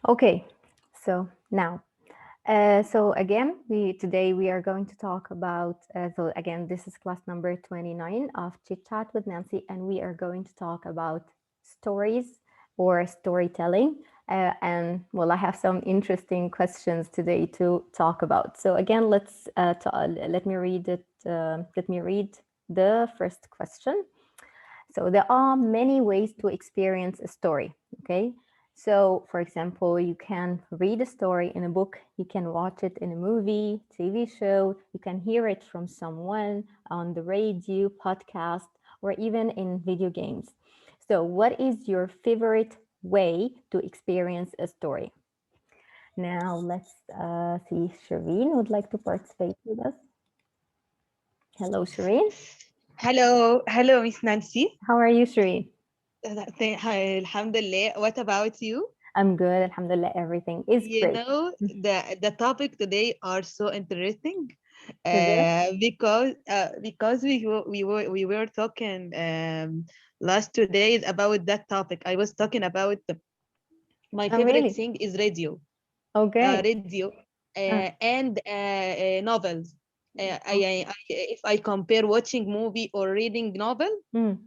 Okay, so now, so again, today we are going to talk about. So again, this is class number 29 of Chitchat with Nancy, and we are going to talk about stories or storytelling. And well, I have some interesting questions today to talk about. So again, let me read it. Let me read the first question. So there are many ways to experience a story. Okay. So, for example, you can read a story in a book, you can watch it in a movie, TV show, you can hear it from someone on the radio, podcast, or even in video games. So, what is your favorite way to experience a story? Now, let's see. Shireen would like to participate with us. Hello, Shireen. Hello, Miss Nancy. How are you, Shireen? Hi, Alhamdulillah. What about you? I'm good. Alhamdulillah, everything is You great. know, the topic today are so interesting, Is it? because we were talking last 2 days about that topic. I was talking about my Oh, favorite really? thing is radio, Okay. and novels. Oh, If I compare watching movie or reading novel, mm,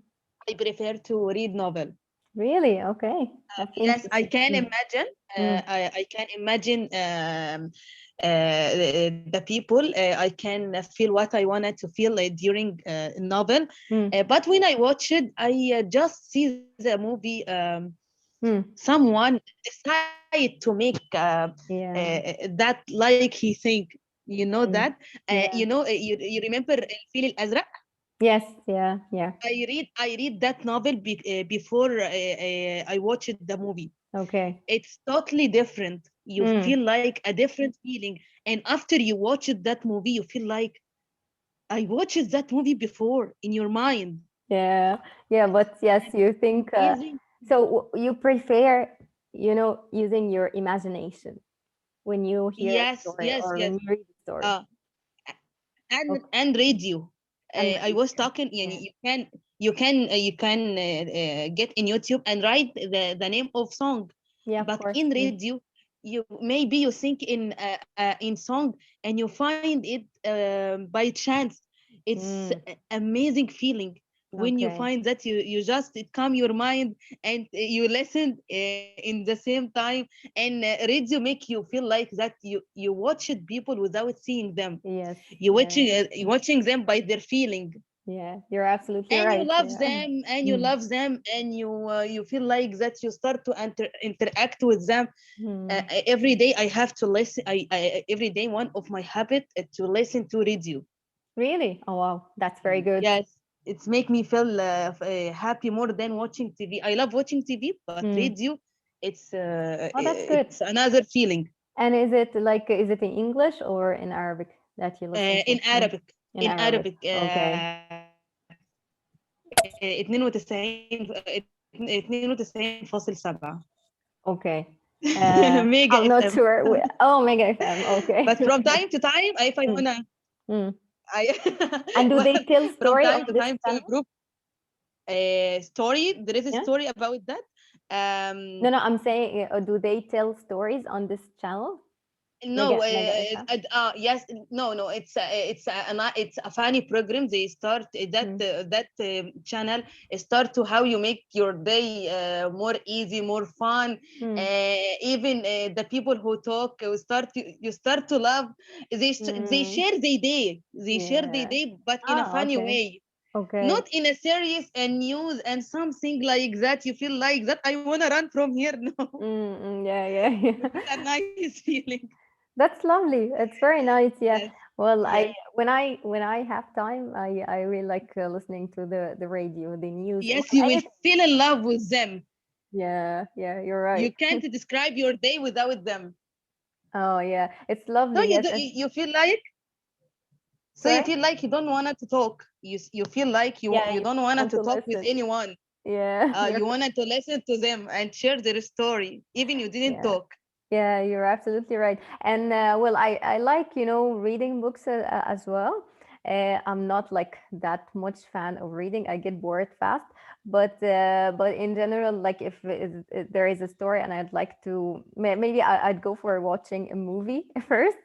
I prefer to read novel. really? Okay. That's Yes, I interesting. can Mm, imagine. mm, I can imagine the people. I can feel what I wanted to feel during novel. mm, But when I watch it, I just see the movie. mm. Someone decide to make Yeah. that like he think. You know that. Mm, yeah. You remember الفيل الأزرق? Yes. Yeah. Yeah. I read that novel before I watched the movie. Okay. It's totally different. You Mm, feel like a different feeling, and after you watch that movie you feel like I watched that movie before in your mind. yeah. Yeah. But yes, you think, Amazing. you prefer, using your imagination when you hear a Yes, story yes, or when yes. you read a story. uh and Okay. and radio. And I read. was talking, Yeah. you can get in YouTube and write the name of song, Yeah, of but course. in Mm, radio you maybe you think in song and you find it by chance. It's mm, amazing feeling when you okay. find that you just it calm your mind, and you listen in the same time, and radio make you feel like that you watch it people without seeing them. Yes. you Yeah. watching uh, you watching them by their feeling, Yeah. You're absolutely and you right. love Yeah. them, and you Mm, love them, and you feel like that you start to interact with them. mm. Every day I have to listen. Every day one of my habit to listen to radio. Really? Oh, wow. That's very good. Yes, it's make me feel happy more than watching TV. I love watching TV, but Mm. radio, Oh, that's good. it's another feeling. And is it in English or in Arabic that you listen to? In Arabic. In In Arabic. Arabic. Okay. 92.7. Okay. Mega I'm not FM. sure. Oh, Mega FM. Okay. But from time to time, if I Mm, wanna, mm. I And do they tell from story time on to this time to channel? group story. There is a Yeah. story about that. No, Um, no. I'm saying, do they tell stories on this channel? no, Mega FM. yes, no, no. It's a funny program. They start Mm, that channel start to how you make your day more easy, more fun. mm, Even the people who talk you start to love. They mm. share their day. They share their Yeah. day, but in a Ah, funny okay. way, Okay. not in a serious and news and something like that. You feel like that I wanna run from here. No, Mm, mm, yeah, yeah, you yeah. feel a nice feeling. That's lovely. It's very nice. Yeah. Yes, Well, I yes. when I have time, I really like listening to the radio, the news. Well, Yes, you will anything. feel in love with them. Yeah, yeah, you're You right. can't describe your day without them. Oh, yeah. It's So lovely. you Yes. do, you feel like Sorry? you don't want to talk. You feel like Yeah, you you don't want want to to talk with listen. anyone. Yeah, you're You wanted to listen to them and share their story, even you didn't yeah. talk. Yeah, you're absolutely right. And well, I like, reading books as well. I'm not like that much fan of reading. I get bored fast. But in general, like if there is a story and I'd like to, maybe I'd go for watching a movie first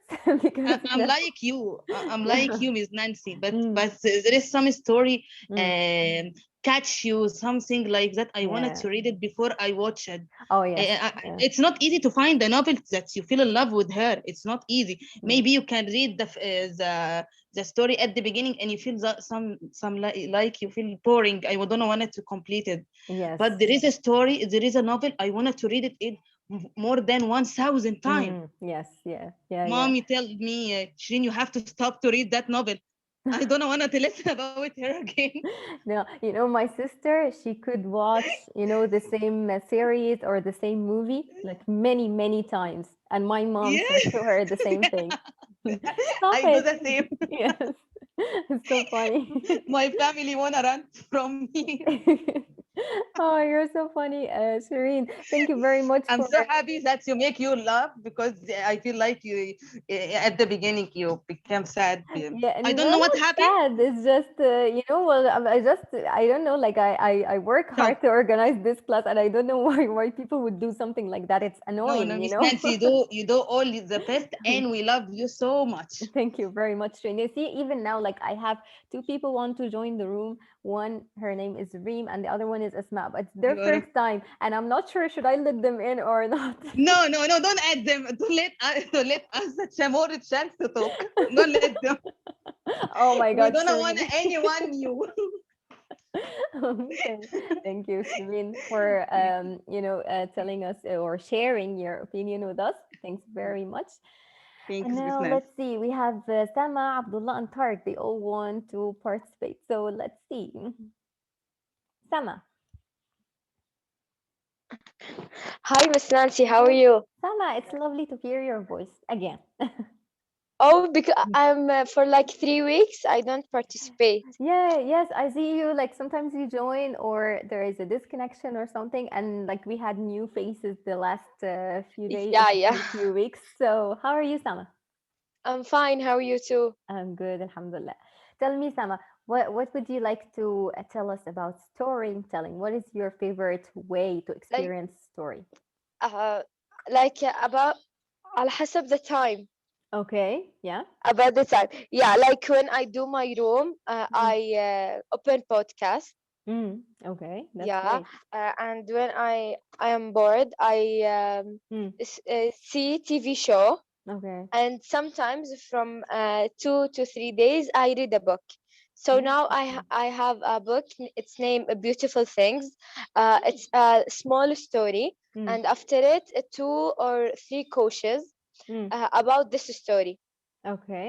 because I'm like you. I'm like yeah. you, Miss Nancy. But Mm, but there is some story mm, catch you, something like that. I wanted yeah. to read it before I watch it. Oh yes. Yeah. It's not easy to find a novel that you feel in love with her. It's not easy. Mm, Maybe you can read the story at the beginning and you feel that some like you feel boring. I don't want it to complete it. yes. But there is a story. There is a novel. I wanted to read it in more than 1,000 times. Yes. Yeah. Yeah. Yeah. Mommy tell me, Shireen, you have to stop to read that novel. I don't want to listen about her again. No, my sister, she could watch, the same series or the same movie like many, many times. And my mom says Yeah, to her the same thing. Stop I do it. the same. Yes. It's so funny. My family wanna run from me. Oh, you're so funny, Shireen. Thank you very much I'm for. so happy that you make you laugh because I feel like you at the beginning you became sad. Yeah, I no, don't know what not happened. sad. It's just, well, I don't know. Like, I work hard Shock. to organize this class, and I don't know why people would do something like that. It's No, no, annoying, Miss Nancy, you do all the best, and we love you so much. Thank you very much, Shane. You see, even now, like, I have two people want to join the room. One, her name is Reem, and the other one is Asma. But it's their You are first time, and I'm not sure should I let them in or not. no, no, no, don't add them. Don't let us more chance to talk. Don't let them. Oh my We God, don't want Shireen. anyone new. Thank you, Shireen, for telling us or sharing your opinion with us. Thanks very much. And Thanks, Miss now Nancy. let's see. We have Sama, Abdullah, and Tarek. They all want to participate. So let's see. Sama, Hi, Miss Nancy. How are hi. you? Sama, it's lovely to hear your voice again. Oh, because I'm for like 3 weeks. I don't participate. Yeah, yes, I see you. Like sometimes you join, or there is a disconnection or something. And like we had new faces the last few days, Yeah, yeah. few weeks. So how are you, Sama? I'm fine. How are you too? I'm good, Alhamdulillah. Tell me, Sama, what would you like to tell us about storytelling? What is your favorite way to Like, experience story? uh, about على حسب the time. Okay, yeah. About the time. Yeah, like when I do my room, Mm. I open podcast. Okay, that's Yeah, great. and when I am bored, I Mm. see TV show. Okay. And sometimes from 2 to 3 days I read a book. So now Interesting. I have a book. It's named Beautiful Things. It's a small story, Mm. and after it, two or three coaches Mm. about this story. Okay.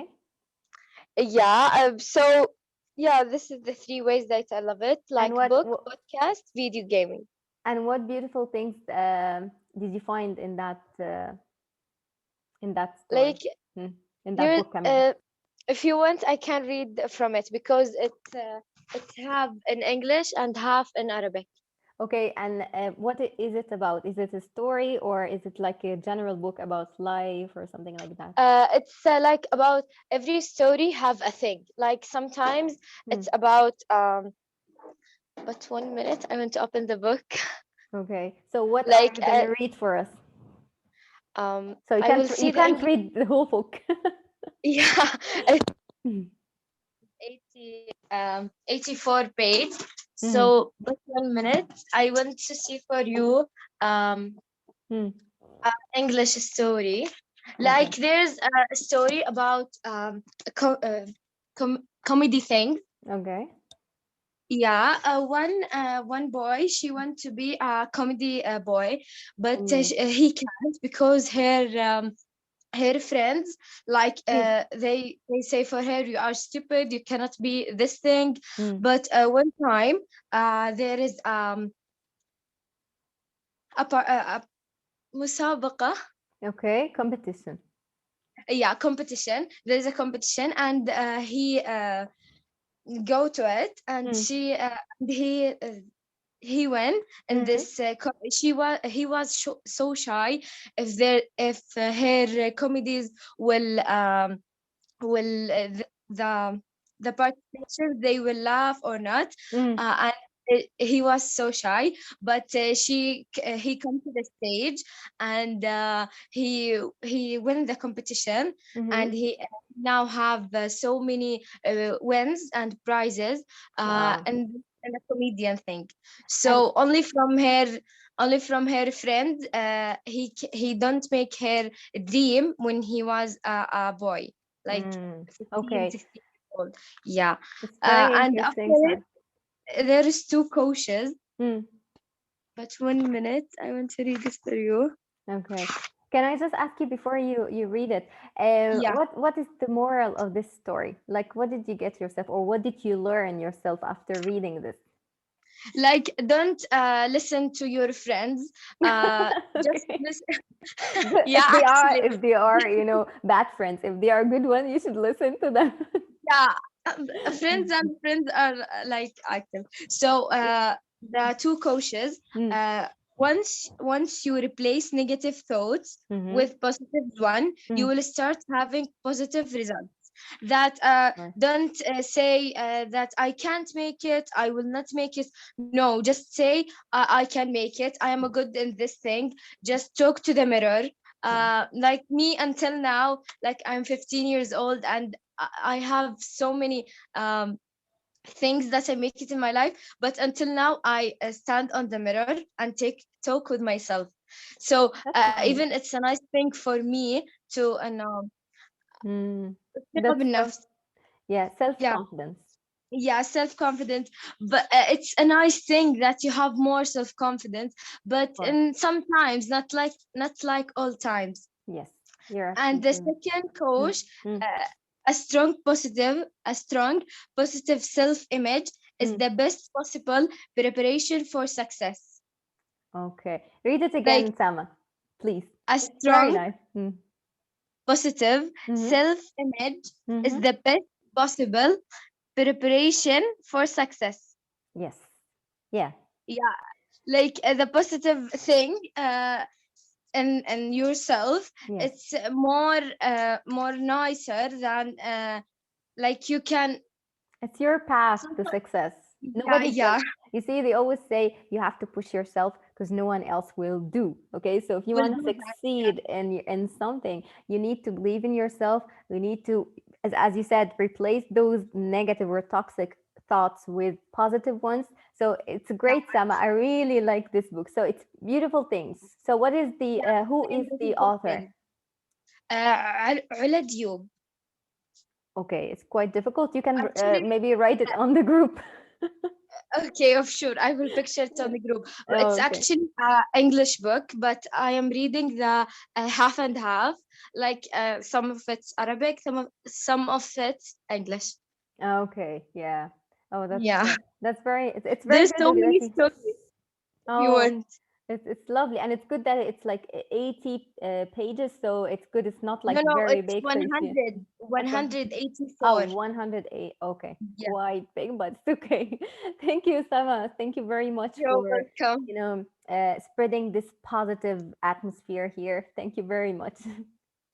Yeah. So yeah, this is the three ways that I love it: And like book, podcast, video gaming. what beautiful things did you find in that story? Like Mm. In that there, book, I mean. if you want, I can read from it because it's half in English and half in Arabic. Okay, and what is it about? Is it a story or is it like a general book about life or something like that? It's like about every story have a thing. Like sometimes Hmm. it's about but 1 minute, I want to open the book. Okay, so what are Like you gonna read for us? So I will you see the can't read the whole book. yeah, it's Mhm. 84 page. Mhm. So but 1 minute, I want to see for you um Hmm. English story. Okay. Like there's a story about comedy thing. Okay. Yeah, one boy, she want to be a comedy boy, but Mm. he can't because her friends like they say for her, you are stupid, you cannot be this thing. Mm. But one time there is a مسابقة. Okay. Competition. Yeah, competition. There is a competition, and he go to it, and Mm. he went in Mm. this he was so shy if her comedies will the the participation, they will laugh or not. Mm, And he was so shy, but he come to the stage, and he win the competition, mm-hmm. and he now have so many wins and prizes, Wow. and a comedian thing. And So only from her friend, he don't make her dream when he was a boy, like fifteen, okay, 16 years old. Yeah. it's very And after interesting, it, Sam. there is two coaches. Mm, But 1 minute, I want to read this for you. okay. Can I just ask you before you read it, Yeah. what is the moral of this story? Like, what did you get yourself, or what did you learn yourself after reading this? Like, don't listen to your friends. Just Okay. listen. Good. Yeah, actually, If they are, bad friends, if they are good ones, you should listen to them. yeah. Friends and friends are like active. So the two coaches. Mm, Uh, once you replace negative thoughts mm-hmm. with positive one, you Mm, will start having positive results. That sure. don't say that I can't make it, I will not make it. No, just say I can make it, I am a good in this thing. Just talk to the mirror. Yeah. Like me until now, like I'm 15 years old, and I have so many things that I make it in my life, but until now I stand on the mirror and take talk with myself. So That's even lovely. it's a nice thing for me to Mm, ثقة that's so, بالنفس. yeah, Yeah, self-confidence. yeah, self-confident. But it's a nice thing that you have more self-confidence, but Of course. in sometimes, not like all times. Yes, you're And the absolutely right. second Mm, coach, mm, a strong positive self-image is mm. the best possible preparation for success. Okay. Read it Like, again, Sama, please. a It's very strong nice. Mm, positive mm-hmm, self-image is mm-hmm. the best possible preparation for success. Yes. Yeah. Yeah, like the positive thing in yourself, Yes. it's more nicer than like you can. It's your path to Sometimes, success. yeah, Nobody yeah, just, you see, they always say you have to push yourself because no one else will do. Okay. So if you will want to do that. Yeah, succeed in something, you need to believe in yourself. You need to, as you said, replace those negative or toxic thoughts with positive ones. So it's yeah, great, Sama. I really like this book. So it's beautiful things. So what is the, yeah. who Very is the beautiful author? thing. علا ديوب. Okay. It's quite difficult. You can Actually, maybe write it on the group. okay, of sure. I will picture it on the group. It's Oh, okay. actually an English book, but I am reading the half and half. Like some of it's Arabic, some of it's English. Okay, yeah. Oh, Yeah, that's very it's very there's good so that many you. stories if you Oh, want. it's lovely, and it's good that it's like 80 pages, so it's good. It's not No, like no, very it's big, so you see. That's one. Oh, 184. 108. Okay, Yeah, quite big, but it's okay. Thank you, Sama. Thank you very much you're for welcome. spreading this positive atmosphere here. Thank you very much.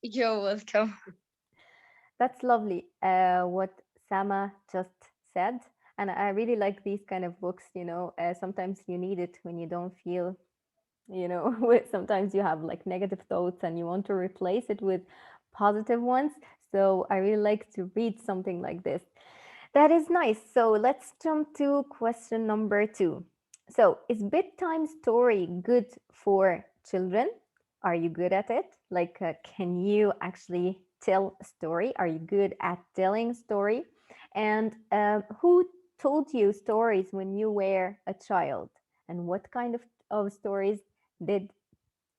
You're welcome. That's lovely. What Sama just said. And I really like these kind of books, sometimes you need it when you don't feel, sometimes you have like negative thoughts and you want to replace it with positive ones. So I really like to read something like this. That is nice. So let's jump to question number 2. So, is bedtime story good for children? Are you good at it? Like, can you actually tell a story? Are you good at telling story? And who told you stories when you were a child? And what kind of stories did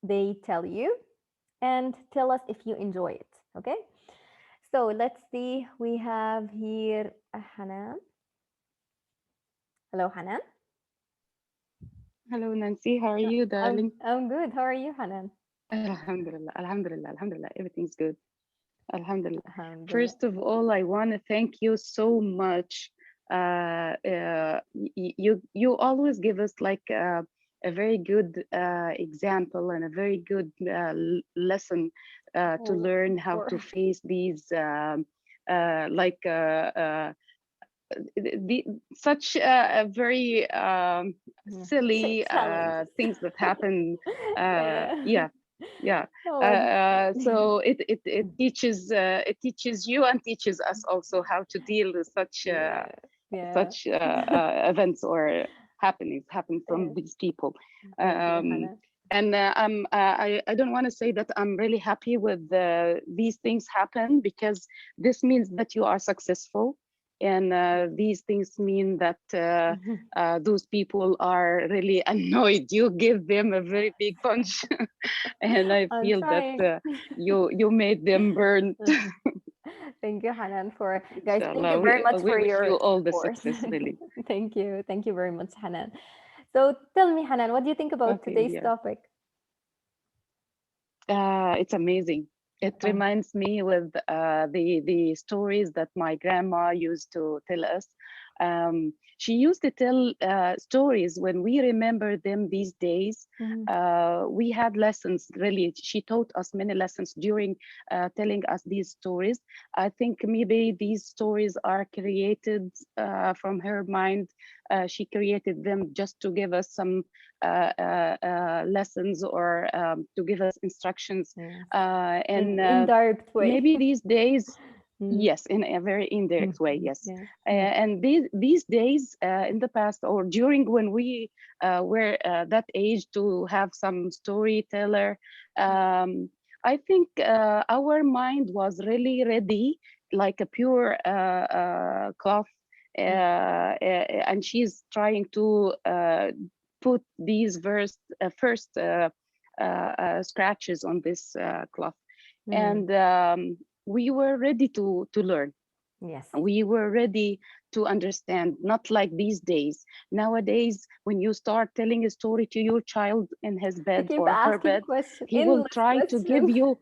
they tell you? And tell us if you enjoy it. Okay. So let's see. We have here Hanan. Hello, Hanan. Hello, Nancy. How are Uh, you, I'm darling? I'm good. How are you, Hanan? Alhamdulillah, Alhamdulillah, Alhamdulillah. Everything's good. Alhamdulillah. Alhamdulillah. First of all, I want to thank you so much. You always give us like a very good example and a very good lesson to Oh, learn how to sure. face these like the such a very Yeah. silly Challenges. things that happen. Yeah. Yeah, yeah. Oh, So it teaches you and teaches us also how to deal with yeah. Yeah. such events or happenings happen Yeah. from these people. Thank you, Um, Hannah. and I don't want to say that I'm really happy with these things happen, because this means that you are successful, and these things mean that those people are really annoyed. You give them a very big punch, and I I'm feel that trying. you made them burn. Thank you, Hanan, for guys. Thank you Inshallah, very much we for wish you your all the support. success, really. Thank you. Thank you very much, Hanan. So tell me, Hanan, what do you think about Okay, today's dear. topic? It's amazing. It Okay. reminds me with the stories that my grandma used to tell us. She used to tell stories when we remember them these days. Mhm. We had lessons, really. She taught us many lessons during telling us these stories. I think maybe these stories are created from her mind. She created them just to give us some lessons, or to give us instructions. Yes. And In indirect way. maybe these days, Mm, yes, in a very indirect way, yes. yeah. Mm, And these days, in the past, or during when we were that age to have some storyteller, I think our mind was really ready, like a pure cloth. mm, And she's trying to put these first scratches on this cloth, mm. and we were ready to learn. Yes. We were ready to understand, not like these days. Nowadays, when you start telling a story to your child in his They bed keep or her asking bed, questions, he will endless try to give questions. you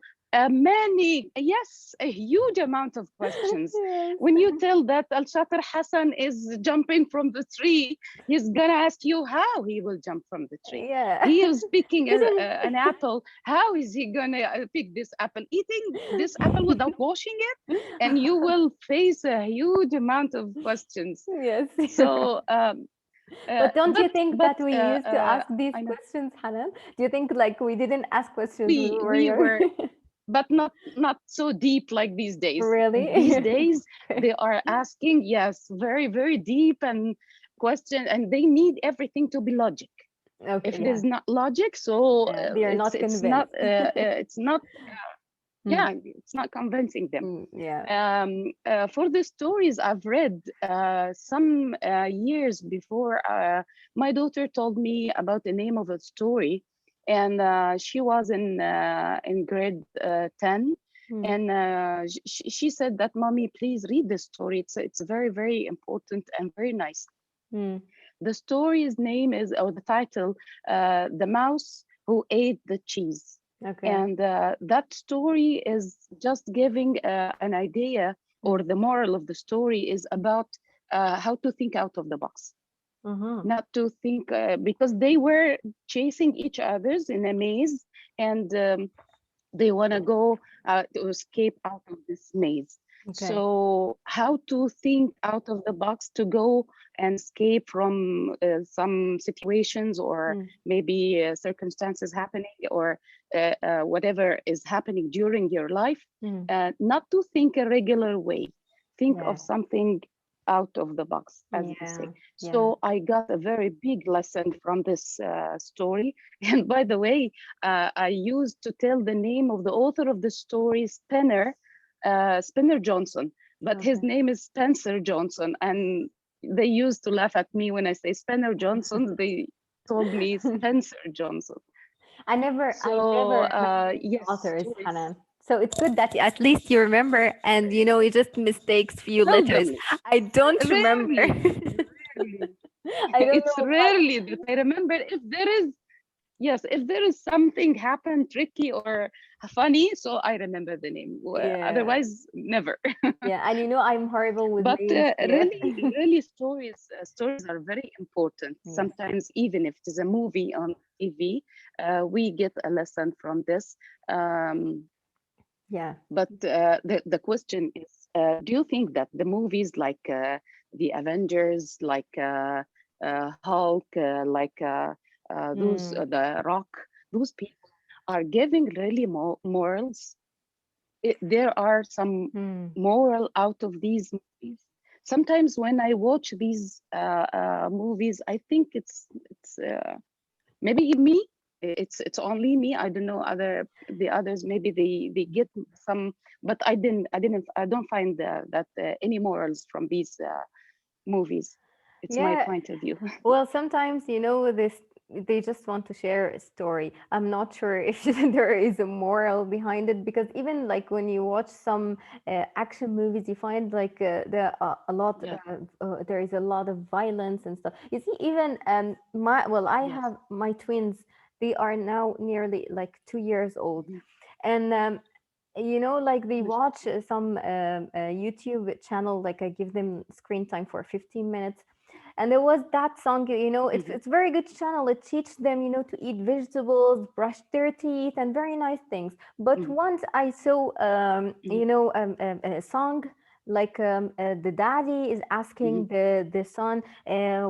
a huge amount of questions. Yes. When you tell that Al Shatter Hassan is jumping from the tree, he's gonna ask you how he will jump from the tree. Yeah. He is picking Isn't an apple. How is he gonna pick this apple? Eating this apple without washing it? And you will face a huge amount of questions. yes, you're right. So, But don't you think but that we used to ask these I know questions, Hanan? Do you think like we didn't ask questions when we were we young? were, but not so deep like these days. These Really? days Okay. they are asking, yes, very very deep and question, and they need everything to be logic. If Okay, it yeah. is not logic, so They are it's not it's not convinced. it's not, Mm, yeah, it's not convincing them. yeah. For the stories I've read some years before, my daughter told me about the name of a story, and she was in grade 10, Mm, and she said that, "Mommy, please read this story. It's very very important and very nice." mm, The story's name is, or the title, "The Mouse Who Ate the Cheese." okay. And that story is just giving an idea, or Mm, the moral of the story is about how to think out of the box, uh-huh. not to think, because they were chasing each others in a maze, and they want to go to escape out of this maze. Okay. So how to think out of the box to go and escape from some situations, or Mm, maybe circumstances happening, or whatever is happening during your life, mm, not to think a regular way, think yeah. of something out of the box, as they Yeah. say. Yeah. So I got a very big lesson from this story. And by the way, I used to tell the name of the author of the story, Spinner Johnson, but his Okay. name is Spencer Johnson. And they used to laugh at me when I say Spinner Johnson. They told me Spencer Johnson. So I never made yes, authors, stories. Hanan. So it's good that at least you remember and you know it just mistakes few letters. Seldom, I don't remember. rarely, rarely. I don't It's know why. rarely that I remember. If there is, yes, if there is something happened tricky or funny, so I remember the name. Yeah. Otherwise, never. Yeah. And you know I'm horrible with But names yet. really, stories are very important. Yes. Sometimes, even if it is a movie on TV, we get a lesson from this. Um, Yeah. but the question is, do you think that the movies like the Avengers, like Hulk, like those Mm, the Rock. Those people are giving really morals. There are some mm, moral out of these movies. Sometimes when I watch these movies, I think it's maybe me. It's only me. I don't know the others. Maybe they get some, but I don't find that any morals from these movies. It's my yeah. point of view. Well, sometimes, this they just want to share a story. I'm not sure if there is a moral behind it, because even like when you watch some action movies, you find like a lot Yeah. there is a lot of violence and stuff. You see, even I Yes. have my twins. They are now nearly like 2 years old, Mhm. and like they Yes. watch some YouTube channel. Like I give them screen time for 15 minutes, and there was that song. Mhm. It's very good channel. It teaches them to eat vegetables, brush their teeth, and very nice things. But Mhm. once I saw Mhm. a song like the daddy is asking Mhm. the son,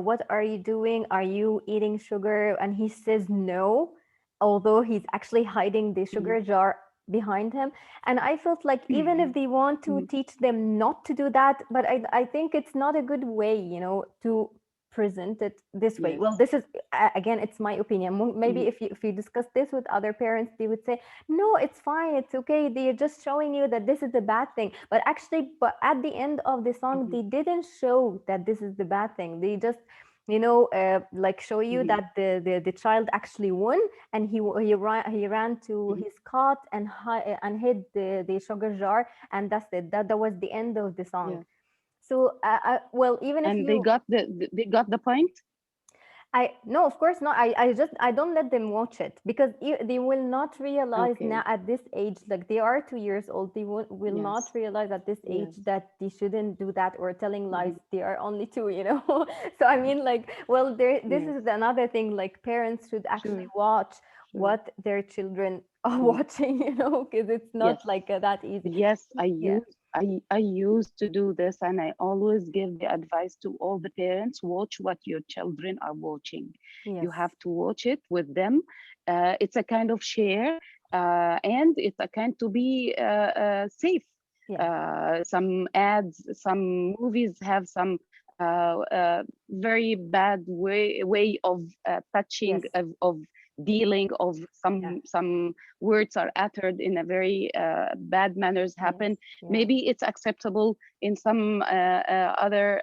what are you doing, are you eating sugar, and he says no, although he's actually hiding the Mhm. sugar jar behind him. And I felt like even if they want to Mhm. teach them not to do that, but I think it's not a good way, to present it this way. Well, Yes. this is again, it's my opinion. Maybe Mhm. if you discuss this with other parents, they would say, no, it's fine, it's okay, they're just showing you that this is the bad thing. But actually, but at the end of the song, Mhm. they didn't show that this is the bad thing. They just like show you Mhm. that the child actually won, and he ran to Mhm. his cot and hid the sugar jar, and that's it. That was the end of the song. Yeah. So well, even if And you they got the point. I no, of course not. I don't let them watch it, because they will not realize now Okay. at this age, like they are 2 years old, they will not Yes. realize at this age Yes. that they shouldn't do that, or telling lies. Mhm. They are only two. So I mean, like, well, this Yes. is another thing. Like parents should actually Sure. watch Sure. what their children are Mhm. watching, because it's not Yes. like that easy. Yes, Yeah. I used to do this, and I always give the advice to all the parents: watch what your children are watching. You Yes. have to watch it with them. It's a kind of share, and it's a kind to be safe. Yeah. Some ads, some movies have some very bad way of touching, Yes. of dealing, of Yeah. some words are uttered in a very bad manners Yes. happen. Yeah. Maybe it's acceptable in some other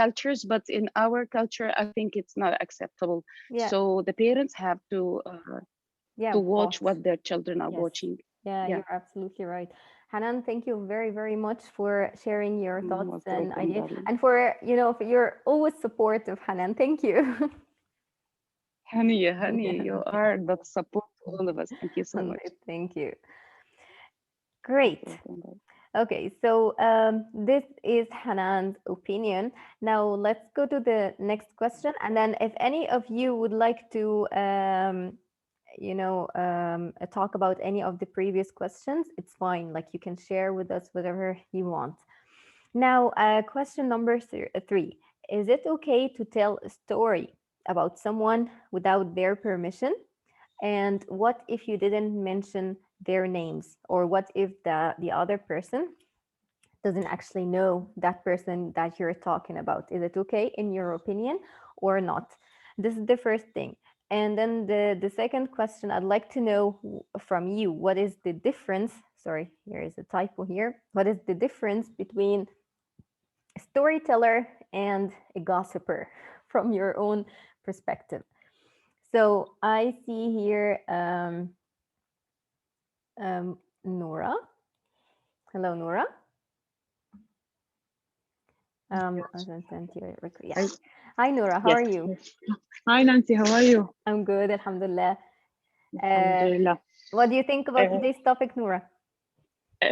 cultures, but in our culture, I think it's not acceptable. Yeah. So the parents have Yeah. to watch Watch. what their children are Yes. watching. Yeah, Yeah. you're absolutely right. Hanan, thank you very, very much for sharing your thoughts Most and welcome, ideas, darling. and for you're always supportive, Hanan. Thank you. Honey, you are that support to all of us. Thank you so much. Thank you. Most Great. welcome, darling. Okay, so this is Hanan's opinion. Now let's go to the next question, and then if any of you would like to, talk about any of the previous questions, it's fine. Like you can share with us whatever you want. Now, question number three. Is it okay to tell a story about someone without their permission? And what if you didn't mention their names? Or what if the other person doesn't actually know that person that you're talking about? Is it okay in your opinion or not? This is the first thing. And then the second question, I'd like to know from you, what is the difference? Sorry, here is a typo here. What is the difference between a storyteller and a gossiper from your own perspective? So I see here Nora. Hello, Nora. I sent you a yeah. I, Hi, Nora. How yes, are you? yes. Hi, Nancy. How are you? I'm good, Alhamdulillah. Uh, Alhamdulillah. what do you think about Uh, today's topic, Nora?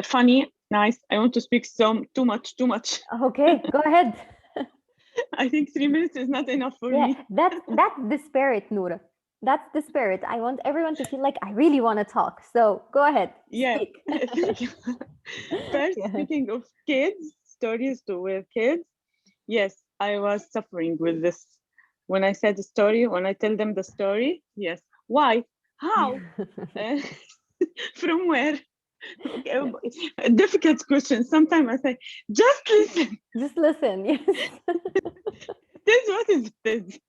funny, nice. I want to speak too much, too much. Okay, go ahead. I think 3 minutes is not enough for Yeah, me. that's the spirit, Nora. That's the spirit. I want everyone to feel like I really want to talk. So go ahead, Yeah, speak. thank you. First, Yeah. speaking of kids, stories to with kids. Yes, I was suffering with this. When I said the story, when I tell them the story, yes. Why? How? Uh, from where? Okay, Yeah. a difficult question. Sometimes I say, just listen. Just listen. Yes. This what is this?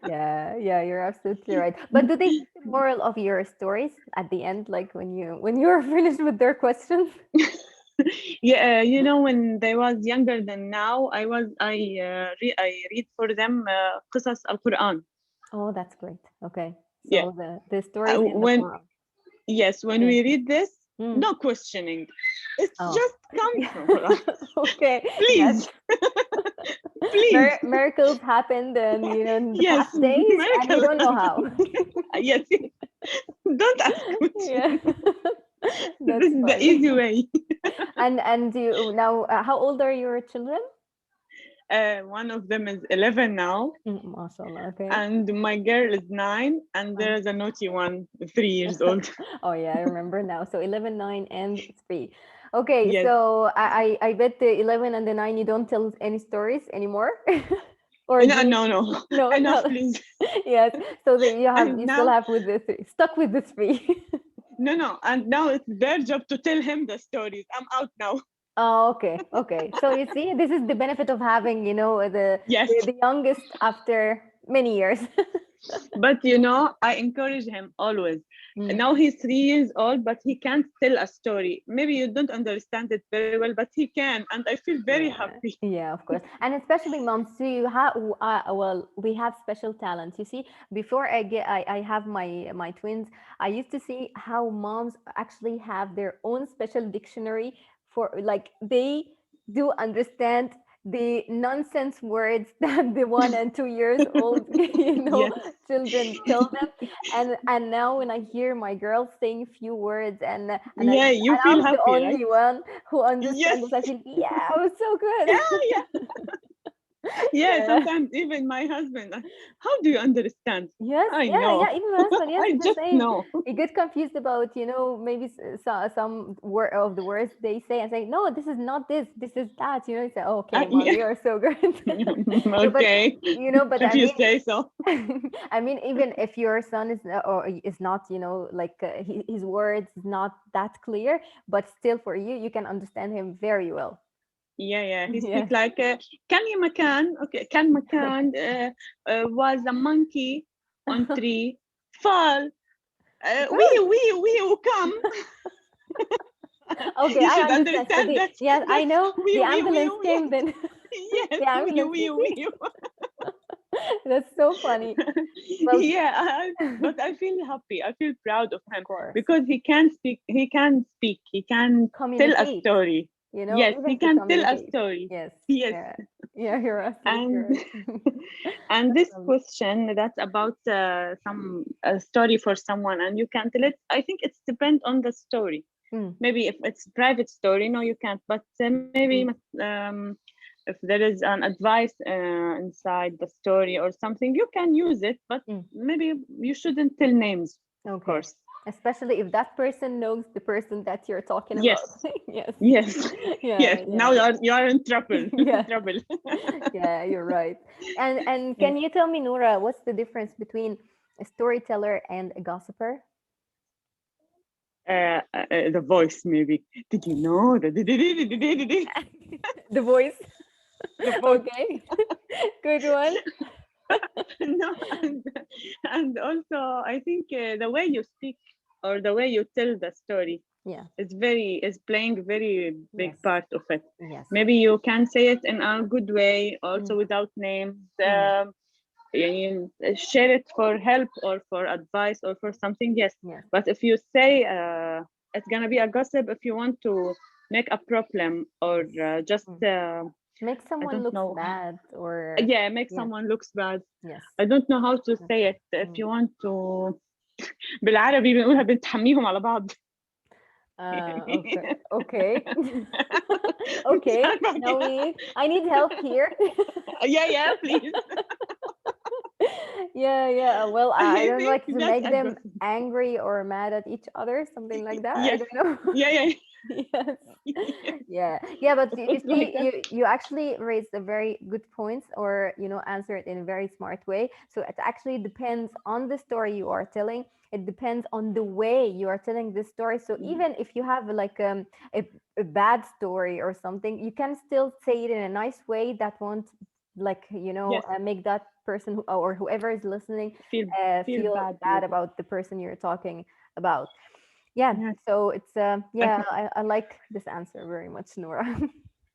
Yeah, yeah, you're absolutely right. But do they get the moral of your stories at the end, like when you're finished with their questions? Yeah, when they was younger than now, I read for them قصص Al-Quran. Oh, that's great. Okay. Yeah, So the stories in the when Quran. yes, when Yes. we read this, Mm. no questioning. It's Oh. just come Yeah. from Quran. Okay. Yes. Please, please. Miracles happened and in the Yes, past days and we miracle don't know how. happened. Yes, yes. Don't ask Yeah. questions. This That's is the funny. easy way. And you now how old are your children? One of them is 11 now, MashaAllah. Okay. and my girl is 9, and Nice. there is a naughty one, 3 years old. Oh yeah, I remember now. So 11, 9, and 3. Okay, Yes. so I bet the 11 and the 9 you don't tell any stories anymore, or do No, you? no, no. No, Enough, no. please. Yes. So that And you still now, have with the 3, stuck with the 3. no, no. And now it's their job to tell him the stories. I'm out now. Oh, okay, okay. So you see, this is the benefit of having, Yes. the youngest after many years. But I encourage him always. Mm. Now he's 3 years old, but he can't tell a story. Maybe you don't understand it very well, but he can, and I feel very Yeah, happy. yeah, of course, and especially moms. So you have, well, we have special talents. You see, before I have my twins, I used to see how moms actually have their own special dictionary for like they do understand the nonsense words that the 1 and 2 years old Yes. children tell them, and now when I hear my girls saying few words and Yeah, you feel I'm the happy, right? only one who Yes. understands this. I feel, yeah, it was so Yeah, good. yeah. Yeah, Yeah. sometimes even my husband, how do you understand? Yes, I yeah, know. yeah. Even my husband, yes, I the just same. know. He get confused about, maybe some word of the words they say and say, no, this is not this, this is that. He say, oh, okay, mom, Yeah. you are so good. No, but Okay. but If I you mean, say so. I mean, even if your son or is not, like his words is not that clear, but still for you, you can understand him very well. Yeah, yeah. He speak Yes. like كان يا مكان. Okay. كان مكان was a monkey on tree fall. Good. We come. Okay, You I should understand. So understand that yes, I that know the ambulance yes. came then. Yes, The ambulance. You see, we. that's so funny. Well, Yeah, but I feel happy. I feel proud of of him course, because he can speak. He can speak. He can tell a communicate. story. Yes, he Even to can tell a communicate. story. Yes. Yes, Yeah. Yeah, you're absolutely and right. and this question that's about some a story for someone, and you can tell it. I think it's depend on the story. Mm, Maybe if it's private story, no, you can't. But maybe mm, if there is an advice inside the story or something, you can use it. But mm. maybe you shouldn't tell names, of Okay. course. Especially if that person knows the person that you're talking about. Yes, Yes. yes, yes. Yeah, Now yeah. you are in trouble. Yeah. Trouble. Yeah, you're right. And Yes. can you tell me, Noura, what's the difference between a storyteller and a gossiper? The voice, maybe. Did you know? The The voice. voice. Okay. Good one. No, and also I think the way you speak or the way you tell the story Yeah. is playing a very big Yes. part of it. Yes. Maybe you can say it in a good way, also Mm, without names. mm, يعني share it for help or for advice or for something, yes. yes. But if you say it's gonna be a gossip if you want to make a problem or Yes. just Mm. Make I someone don't looks know. bad or Yeah, make yeah. someone looks bad. Yes. I don't know how to Mm, say it. If mm. you want to بالعربي بنقولها بنتحميهم على بعض. Okay. Okay. مش Okay. عارفة Now I need help here. yeah, yeah, please. Yeah. Well, I I don't think like to that's make a them good thing. angry or mad at each other, something like that. I Yes. don't know. Yeah. Yes. Yes. Yeah, but you It's see, like a you actually raised a very good points, or answer it in a very smart way. So it actually depends on the story you are telling. It depends on the way you are telling this story. So even if you have like a bad story or something, you can still say it in a nice way that won't, like, yes. make that person or whoever is listening Feel feel feel bad bad with it. about the person you're talking about. Yeah, Yes. so it's I yeah, think, I like this answer very much, Nora.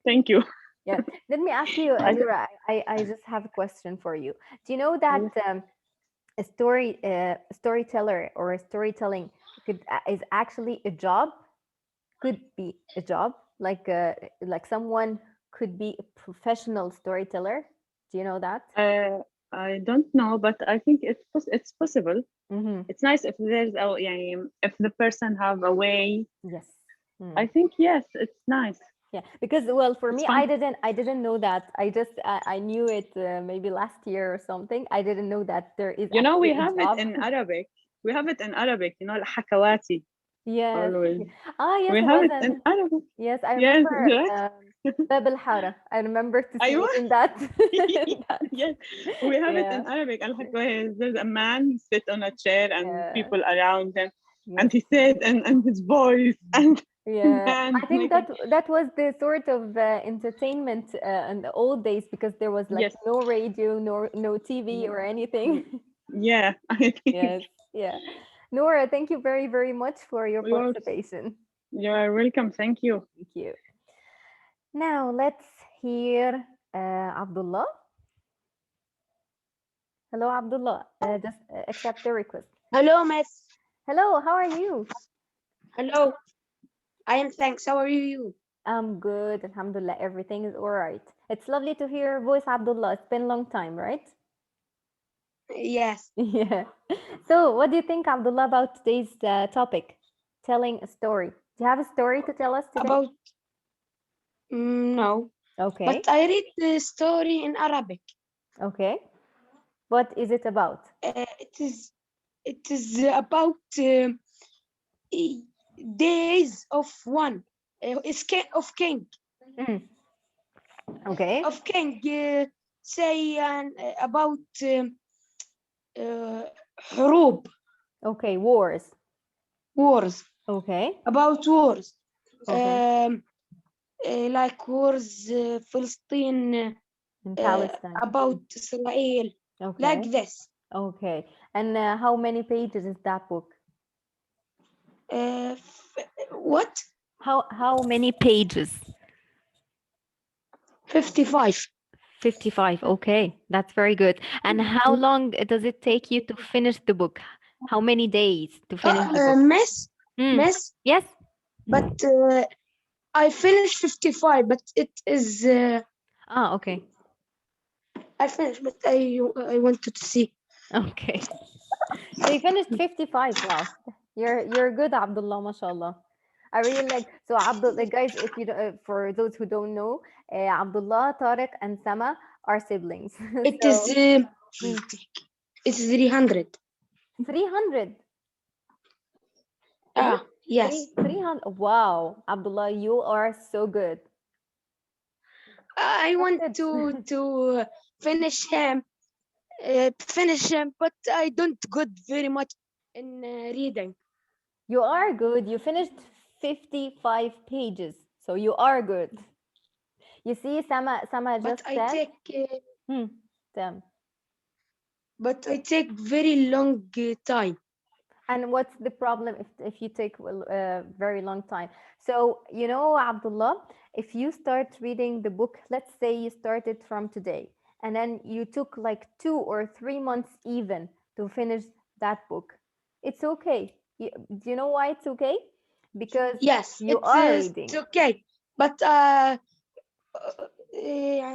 thank you. Yeah, let me ask you, I Nora, I just have a question for you. Do you know that yes. a storyteller or a storytelling is actually a job, could be a job, like someone could be a professional storyteller? Do you know that? Uh, I don't know, but I think it's possible. Mm-hmm. It's nice if there's yeah, if the person have a way. Yes. I Mm. think yes, it's nice. Yeah, because well, for It's me, fun. I didn't know that. I knew it maybe last year or something. I didn't know that there is You know, actually we a have it job. in Arabic. We have it in Arabic. You know, الحكواتي Yes. always. Ah, yes, We it have was it an. in Arabic. Yes, I Yes, remember right. Bab al Hara. I remember to see أيوة. it in that. In that. Yes, we have it Yeah. in Arabic. There's a man sit on a chair and Yeah. people around him, and Yes. he said, and his voice and his Yeah, hand I think making. that was the sort of entertainment in the old days, because there was like Yes, no radio, no TV mm, or mm, anything. yeah. I think Yes, yeah. Nora, thank you very, very much for your you're participation. you're welcome. Thank you. Thank you. Now let's hear Abdullah. Hello, Abdullah. Just accept the request. Hello, Miss. Hello, how are you? Hello. I am thanks. How are you? I'm good, Alhamdulillah. Everything is all right. It's lovely to hear your voice, Abdullah. It's been a long time, right? Yes. Yeah. So, what do you think, Abdullah, about today's topic? Telling a story. Do you have a story to tell us today? About no, but Okay. I read the story in Arabic. Okay. What is it about? It is about e- days of one. It's of king Mm. Okay. say about uh, حروب, Okay. Wars. wars, Okay. about wars. Okay. Um, like wars Palestine, In Palestine. about Israel, like Okay. this. Okay. And how many pages is that book? What? How many pages? 55. 55. Okay. That's very good. And how long does it take you to finish the book? How many days to finish the book? Miss, Mm. miss, Yes. but I finished 55, but it is, Ah, okay. I finished, but I wanted to see. Okay. So you finished 55. Wow. You're good, Abdullah, mashallah. I really like, so Abdullah, guys, if you for those who don't know, Abdullah, Tariq, and Sama are siblings. It is, So mm, it's 300. 300. Is it Yes. 300? Wow, Abdullah, you are so good. I That's want good. to finish him, but I don't good very much in reading. You are good. You finished 55 pages. So you are good. You see, Sama But just I said, take, hmm, them. very long time. And what's the problem if you take a very long time? So, Abdullah, if you start reading the book, let's say you started from today, and then you took like 2 or 3 months even to finish that book, it's okay. Do you know why it's okay? Because Yes, you are reading. it's okay. But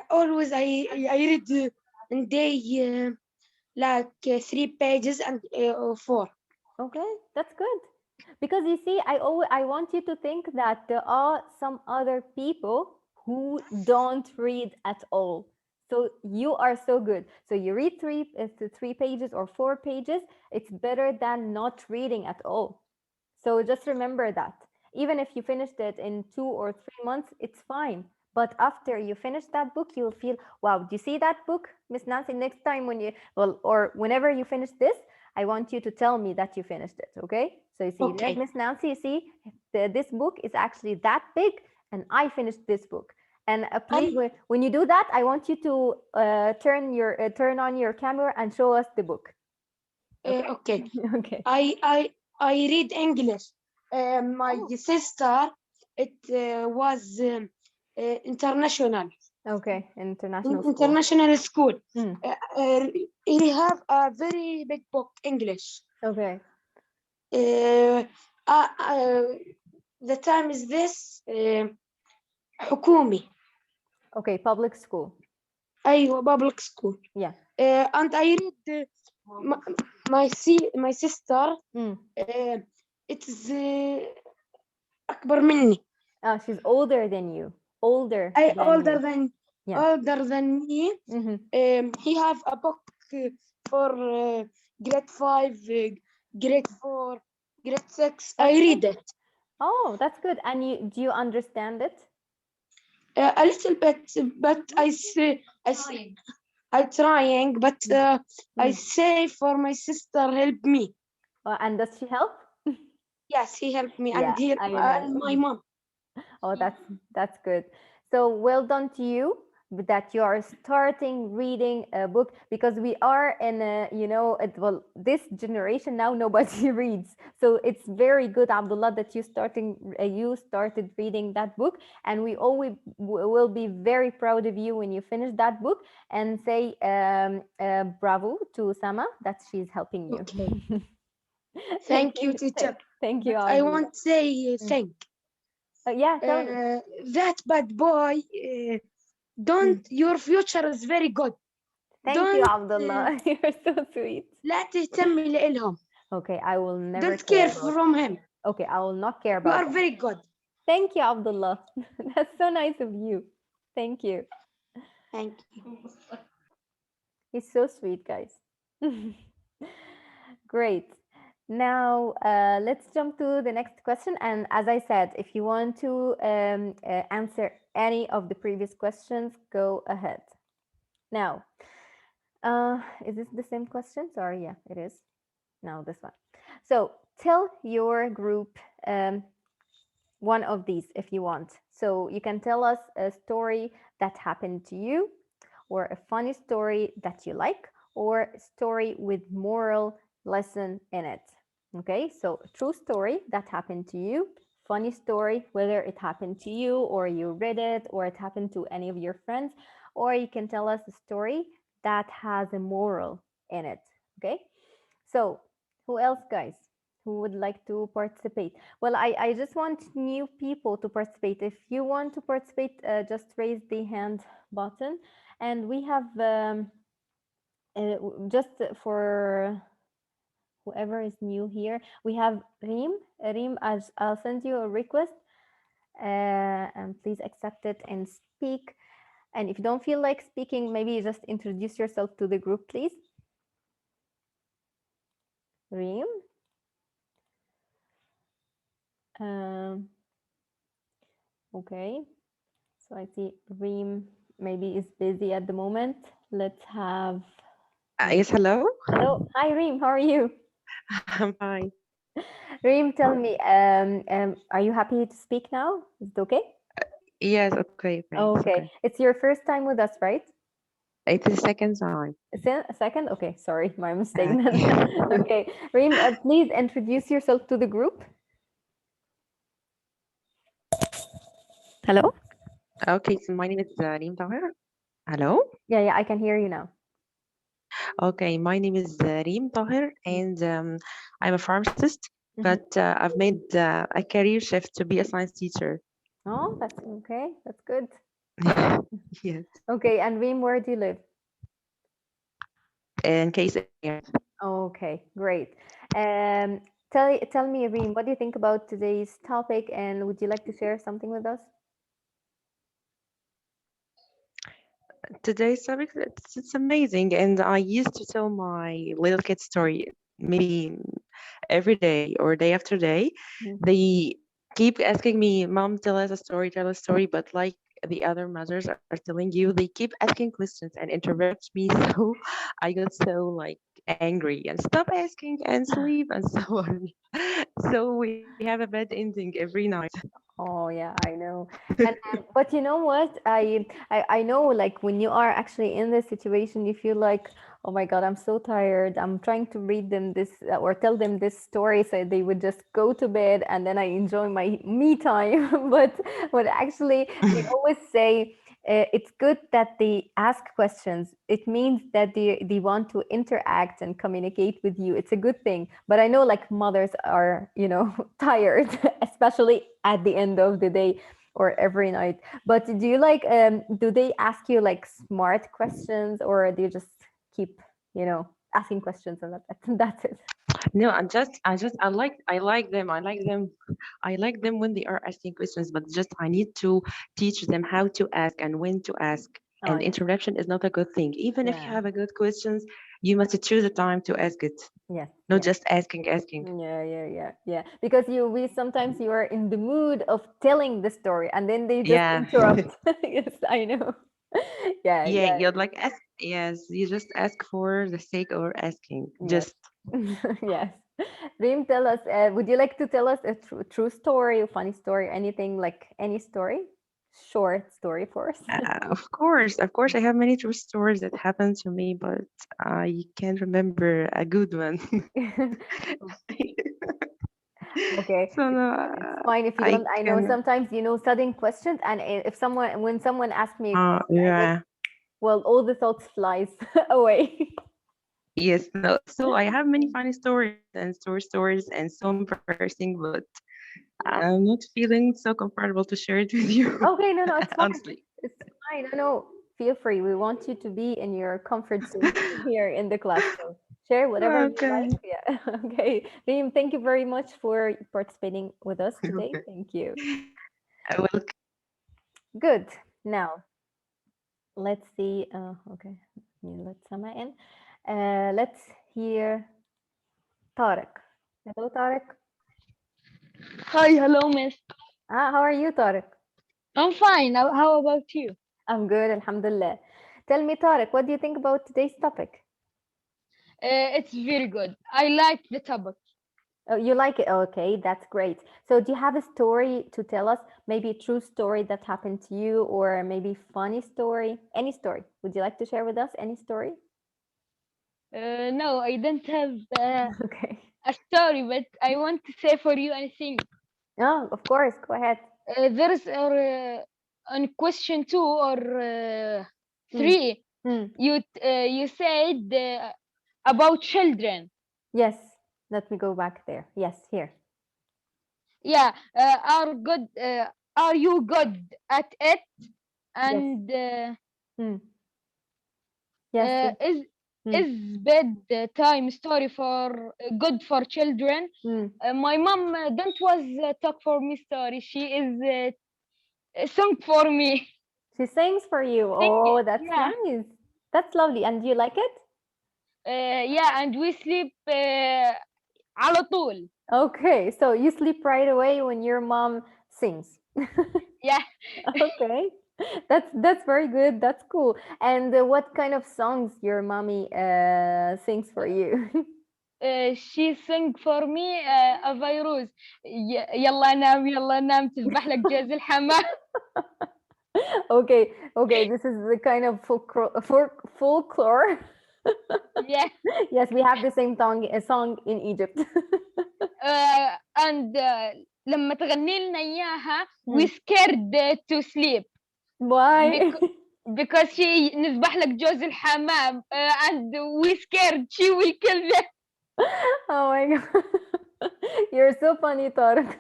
always I read in day like 3 pages and or 4. Okay, that's good. Because you see, I want you to think that there are some other people who don't read at all. So you are so good. So you read three pages or 4 pages. It's better than not reading at all. So just remember that. Even if you finished it in 2 or 3 months, it's fine. But after you finish that book, you'll feel, wow, do you see that book, Miss Nancy? Next time when you, well, or whenever you finish this, I want you to tell me that you finished it, okay? So you see, Okay. Miss Nancy, you see, this book is actually that big, and I finished this book. And please, And when you do that, I want you to turn on your camera and show us the book. okay. Okay. I read English. My Oh. sister, it was international Okay, international school. international school. Mm. He have a very big book English. Okay. Uh, the time is this حكومي. Okay, public school. أيوة public school. Yeah. And I read my sister. Mm. It's أكبر مني. She's older than you. Older than older you. than Yeah. older than me. Mm-hmm. He have a book for grade 5, grade 4, grade 6. I read it Oh, that's good. And do you understand it? a little bit, but I trying, but I say for my sister help me. And does she help? Yes, he helped me, Yeah, and he I and know. my mom. Oh, that's good. So well done to you that you are starting reading a book, because we are in a, well, this generation now nobody reads. So it's very good, Abdullah, that you started reading that book, and we always will be very proud of you when you finish that book, and say bravo to Sama that she's helping you. Okay. Thank you, teacher. Thank you, I Abdullah. want to say thank. Yeah, tell me. That bad boy. Don't. Your future is very good. Thank you, Don't Abdullah. You're so sweet. لا تهتمي لإلهم. Okay, I will never Don't care about. from him. Okay, I will not care You about are that. very good. Thank you, Abdullah. That's so nice of you. Thank you. Thank you. He's so sweet, guys. Great. Now, let's jump to the next question. And as I said, if you want to answer any of the previous questions, go ahead. Now, is this the same question? Sorry, yeah, it is. No, this one. So tell your group one of these if you want. So you can tell us a story that happened to you, or a funny story that you like, or a story with moral lesson in it. Okay, so true story that happened to you, funny story, whether it happened to you or you read it or it happened to any of your friends, or you can tell us a story that has a moral in it. Okay, so who else, guys, who would like to participate? Well, I just want new people to participate. If you want to participate, just raise the hand button. And we have just for whoever is new here, we have Reem. Reem, I'll send you a request, and please accept it and speak. And if you don't feel like speaking, maybe just introduce yourself to the group, please. Reem. Okay, so I see Reem maybe is busy at the moment. Let's have. Yes, hello. Hello, hi Reem, how are you? I'm fine. Reem, tell me, are you happy to speak now? Is it okay? Yes, okay, it's Okay, okay. it's your first time with us, right? It is second time. A second? Okay, sorry, my mistake then. Okay. Okay, Reem, please introduce yourself to the group. Hello? Okay, so my name is Reem Tahir. Hello. Yeah, I can hear you now. Okay, my name is Reem Tahir, and I'm a pharmacist, Mhm. but I've made a career shift to be a science teacher. Oh, that's okay. That's good. Yes. Okay, and Reem, where do you live? In case. Okay, great. Tell me, Reem, what do you think about today's topic, and would you like to share something with us? Today's topic, it's amazing. And I used to tell my little kid story maybe every day or day after day. Mm. They keep asking me, Mom, tell us a story, tell us a story. But like the other mothers are telling you, they keep asking questions and interrupt me. So I got so like angry and stop asking and sleep and so on. So we have a bad ending every night. Oh yeah, I know. And but you know what? I know like when you are actually in this situation, you feel like, oh my God, I'm so tired. I'm trying to read them this or tell them this story so they would just go to bed and then I enjoy my me time. But actually, they always say it's good that they ask questions. It means that they want to interact and communicate with you. It's a good thing. But I know like mothers are, tired, especially at the end of the day or every night. But do you like do they ask you like smart questions or do you just keep, asking questions and that's it? No, I like them. I like them when they are asking questions, but just I need to teach them how to ask and when to ask. Oh And yeah. interruption is not a good thing. Even if you Yeah. have a good questions, you must choose a time to ask it, Yes. not Yes. just asking. Yeah. Because we sometimes you are in the mood of telling the story and then they just Yeah. interrupt. Yes, I know. Yeah, Yeah, yeah, you'd like ask. Yes, you just ask for the sake of asking. yes. Just Yes. Reem, tell us, would you like to tell us a true story, a funny story, anything like any story? Short story for us. of course, I have many true stories that happened to me, but I can't remember a good one. Okay, So no, it's fine if you I don't. I know can. sometimes sudden questions, and if when someone asks me a question, I just Yeah. well, all the thoughts flies away. Yes. No. So I have many funny stories and stories and so embarrassing, but I'm not feeling so comfortable to share it with you. Okay, no, it's fine. Honestly. It's fine. No, feel free. We want you to be in your comfort zone here in the class. So share whatever you like. Okay. Yeah. Okay. Reem, thank you very much for participating with us today. Okay. Thank you. I will. Good. Now, let's see. Okay. Let Sama in. Let's hear Tariq. Hello, Tariq. Hi, hello, miss. How are you, Tariq? I'm fine. How about you? I'm good, alhamdulillah. Tell me, Tariq, what do you think about today's topic? It's very good. I like the topic. Oh, you like it? Okay, that's great. So, do you have a story to tell us? Maybe a true story that happened to you, or maybe funny story? Any story? Would you like to share with us any story? No, I don't have Okay. a story, but I want to say for you anything. Oh, of course. Go ahead. There is on question 2 or Mm, 3. mm. You said about children. Yes. Let me go back there. Yes, here. Yeah, are you good at it? Yes. And Mm. Yes. Yes. is Mm. bedtime story for good for children? Mm. My mom don't was talk for me story. She is sung for me. She sings for you. Sing, Oh, that's yeah, nice. That's lovely. And do you like it? yeah, and we sleep على طول. Okay. So you sleep right away when your mom sings. Yeah, Okay. That's very good. That's cool. And what kind of songs your mommy sings for you? she sing for me فيروز يلا نام يلا نام تذبح لك جاز الحمام. Okay. Okay. This is the kind of folklore. Yeah, Yes, we have the same song in Egypt. and لما تغني لنا إياها we Hmm. scared to sleep Why? because she نذبح لك جوز الحمام and we scared she will kill them. Oh my god. You're so funny, Tarek.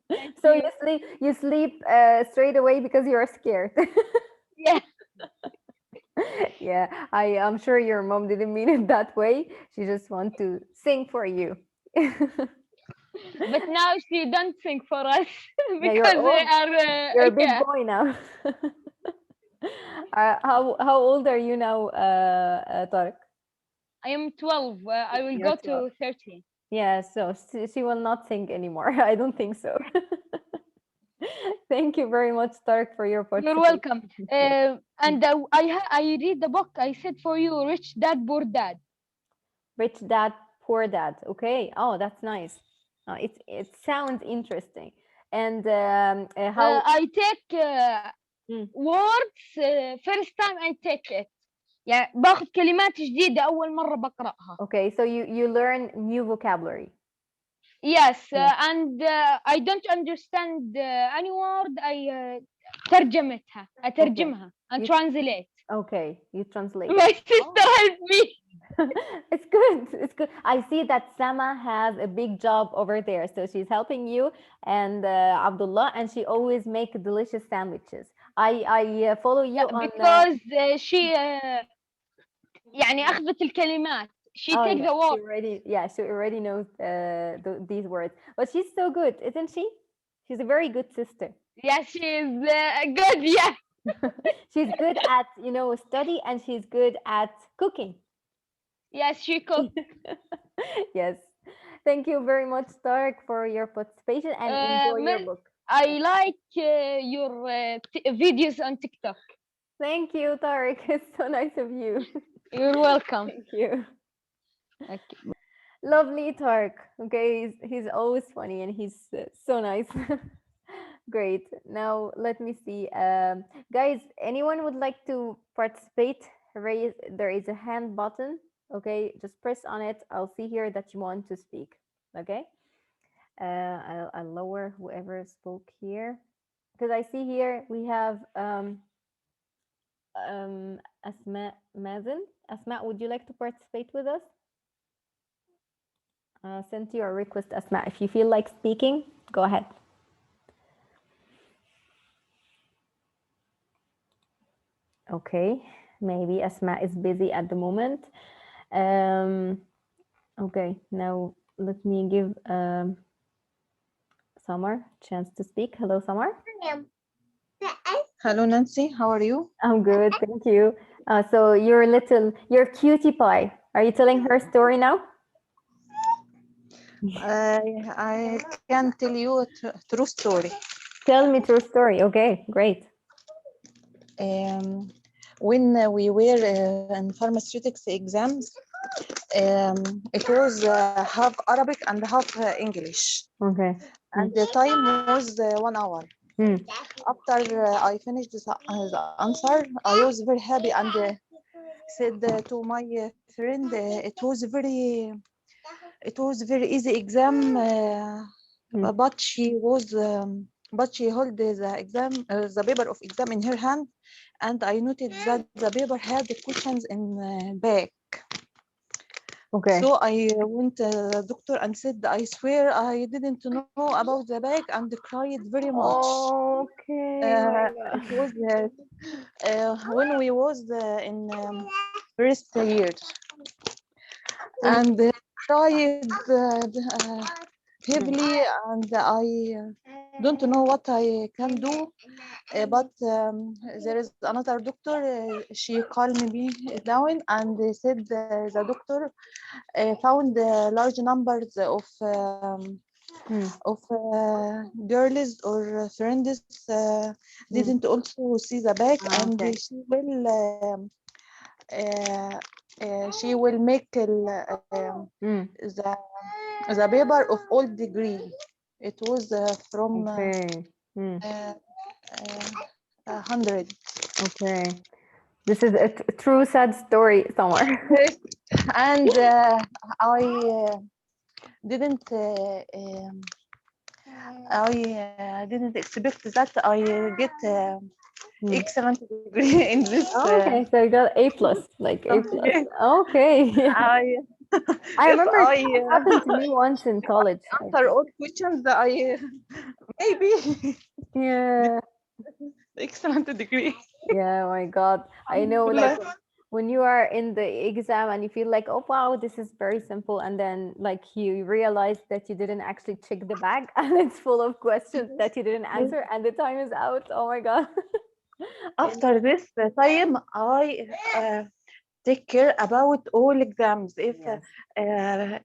Thank So you. you sleep straight away because you're scared. Yeah, Yeah, I'm sure your mom didn't mean it that way. She just want to sing for you. but now she don't sing for us Yeah, you're because they old. are You're a big yeah, boy now. How old are you now, Tariq? I am 12. I will You're go 12. to 13. Yeah, so she will not think anymore. I don't think so. Thank you very much, Tariq, for your You're participation. welcome. Yes. And I read the book. I said for you, Rich Dad Poor Dad. Rich Dad, Poor Dad. Okay. Oh, that's nice. It sounds interesting. And how? I take Mm, words first time I take it. يعني باخذ كلمات جديدة أول مرة بقرأها. okay, so you learn new vocabulary. Yes, Yeah. and I don't understand any word. ترجمتها Okay. أترجمها and You translate. okay? You translate. My Oh. sister helped me. It's good. It's good. I see that Sama has a big job over there. So she's helping you and Abdullah, and she always make delicious sandwiches. I follow you on. Because she يعني أخذت الكلمات. She Oh take yeah, the she word. already she already knows these words. But she's so good, isn't she? She's a very good sister. Yes, she is good. Yeah. She's good at study, and she's good at cooking. Yes, she cook. Yes. Thank you very much, Tarek, for your participation, and enjoy your Mel, book. I like your videos on TikTok. Thank you, Tarek. It's so nice of you. You're welcome. Thank you. Okay. Lovely Tarek. Okay, he's always funny and he's so nice. Great. Now let me see. Guys, anyone would like to participate? Raise. There is a hand button. Okay, just press on it. I'll see here that you want to speak. Okay. I'll lower whoever spoke here because I see here we have Asma Mazen. Asma, would you like to participate with us? Send you a request, Asma. If you feel like speaking, go ahead. Okay, maybe Asma is busy at the moment. Okay, now let me give Samar chance to speak. Hello, Samar. Hello, Nancy. How are you? I'm good, thank you. So your cutie pie. Are you telling her story now? I can tell you a true story. Tell me true story. Okay, great. When we were in pharmaceutics exams, it was half Arabic and half English, Okay. and the time was 1 hour. Hmm. After I finished the answer, I was very happy and said to my friend, it was very easy exam, but she held the exam, the paper of exam in her hand, and I noted that the paper had the questions in back. Okay. So I went to the doctor and said, I swear I didn't know about the bag, and cried very much. Okay. Oh my It God. was when we was in first year, and cried heavily, and I don't know what I can do. But there is another doctor. She calmed me down and said the doctor found large numbers of girls or friends didn't also see the back, and Okay. uh, she will make Mm. the paper of all degree. It was from Okay. Mm. 100. Okay. This is a true sad story, Samar. Yes, and I didn't didn't expect that I get Mm. excellent degree in this. Oh, okay, so you got A plus, like A plus. Yes, Okay. Yeah. I I if remember I it happened to me once in college. Like, answer all questions, I maybe yeah. excellent degree. Yeah, my God. I know, like Alhamdulillah. when you are in the exam and you feel like, oh wow, this is very simple, and then like you realize that you didn't actually check the bag and it's full of questions that you didn't answer and the time is out. Oh my God. After this time, I take care about all exams. If Yes.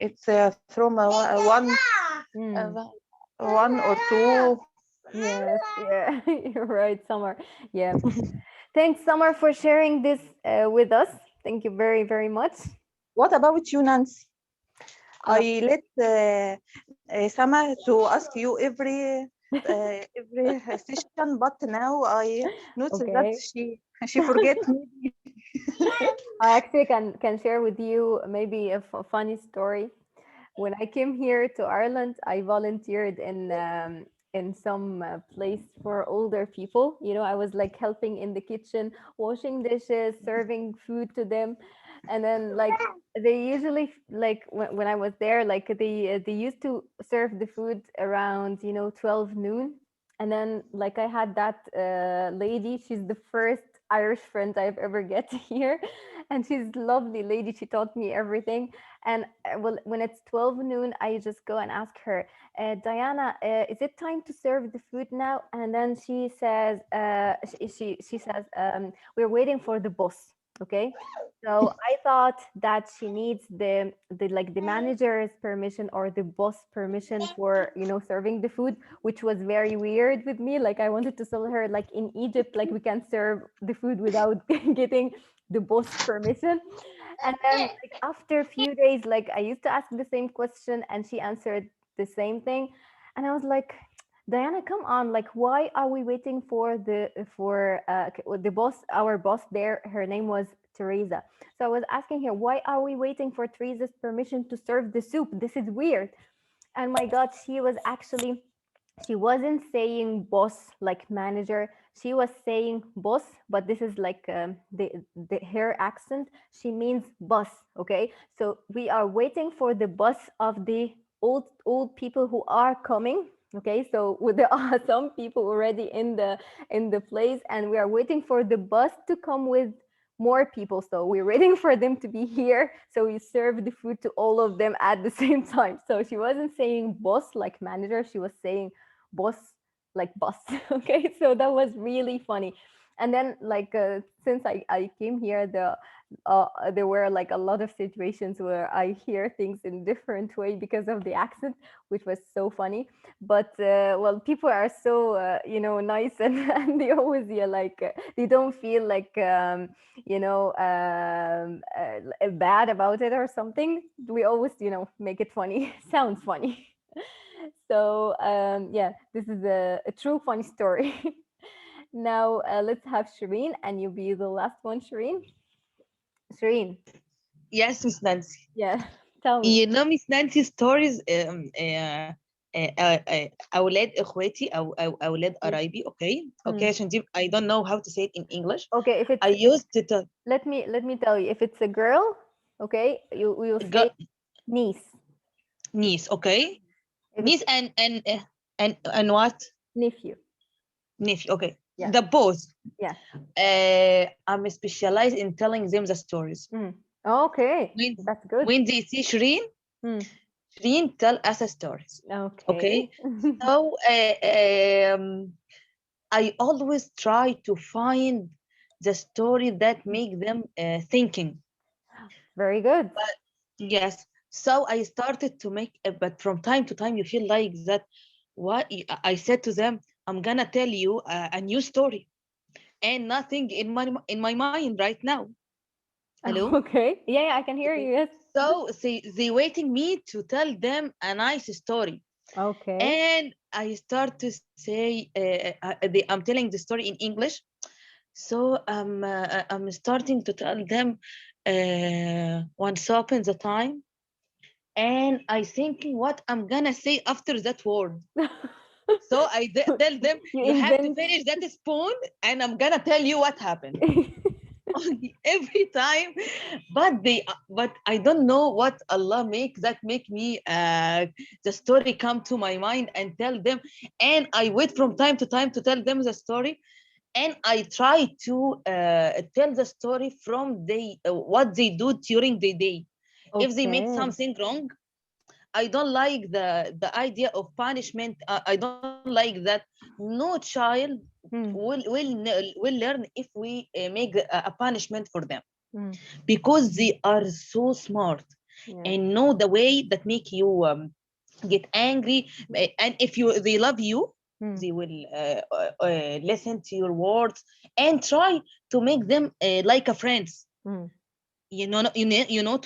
it's from Mm. uh, one or two. Yes. Yeah. You're right, Summer. Yeah. Thanks, Summer, for sharing this with us. Thank you very, very much. What about you, Nancy? Uh, I let Sama to ask you every session, but now I noticed that okay. she forget me. I actually can share with you maybe a funny story. When I came here to Ireland, I volunteered in some place for older people. You know, I was like helping in the kitchen, washing dishes, serving food to them, and then like they usually like when I was there, like they used to serve the food around 12 noon, and then like I had that lady. She's the first Irish friend I've ever get here, and she's a lovely lady. She taught me everything. And well, when it's 12 noon, I just go and ask her, Diana, is it time to serve the food now? And then she says, she says, we're waiting for the boss. Okay. So I thought that she needs the manager's permission or the boss permission for serving the food, which was very weird with me. Like I wanted to tell her, like in Egypt, like we can serve the food without getting the boss permission. And then like after a few days, like I used to ask the same question and she answered the same thing. And I was like, Diana, come on, like why are we waiting for the boss, our boss there, her name was Teresa. So I was asking her, why are we waiting for Teresa's permission to serve the soup? This is weird. And my God, she wasn't saying boss like manager. She was saying boss, but this is like the her accent. She means boss. Okay, so we are waiting for the bus of the old people who are coming. Okay, so there are some people already in the place, and we are waiting for the bus to come with more people. So we're waiting for them to be here. So we serve the food to all of them at the same time. So she wasn't saying boss like manager. She was saying boss like boss. Okay. So that was really funny. And then like since I came here, there were like a lot of situations where I hear things in different way because of the accent, which was so funny. But well, people are so nice, and they always like they don't feel like bad about it or something. We always make it funny. Sounds funny. So yeah, this is a true funny story. Now let's have Shireen, and you'll be the last one, Shireen. Shireen, Yes, Miss Nancy. yeah, tell me. You know Miss Nancy stories أولاد إخواتي أو أولاد قرايبي. Okay, Hmm. okay, عشان دي I don't know how to say it in English. Okay, if I it's used to tell let me tell you, if it's a girl, okay, you will say niece. niece. Okay, If it's niece and what? nephew, Nephew. Okay, yeah, the both. yeah. I'm specialized in telling them the stories. Mm. Okay, When that's good. when they see Shireen, Hmm. Shireen tell us stories. Okay. Okay, so I always try to find the story that make them thinking. Very good. But yes, so I started to make, but from time to time you feel like that. What I said to them, I'm gonna tell you a new story, and nothing in my mind right now. Hello. Okay. Yeah, yeah, I can hear Okay. you. Yes. So they waiting me to tell them a nice story, Okay. and I start to say, I'm telling the story in English. So I'm starting to tell them once upon the time, and I thinking what I'm gonna say after that word. So tell them You you have to invent. finish that spoon, and I'm gonna tell you what happened every time. But I don't know what Allah make me the story come to my mind and tell them, and I wait from time to time to tell them the story, and I try to tell the story from what they do during the day. If they make Okay. something wrong, I don't like the idea of punishment. I don't like that. No child Mm. will learn if we make a punishment for them, Mm. because they are so smart Yeah. and know the way that make you get angry. And if you they love you, Mm. they will listen to your words and try to make them like a friends. Mm.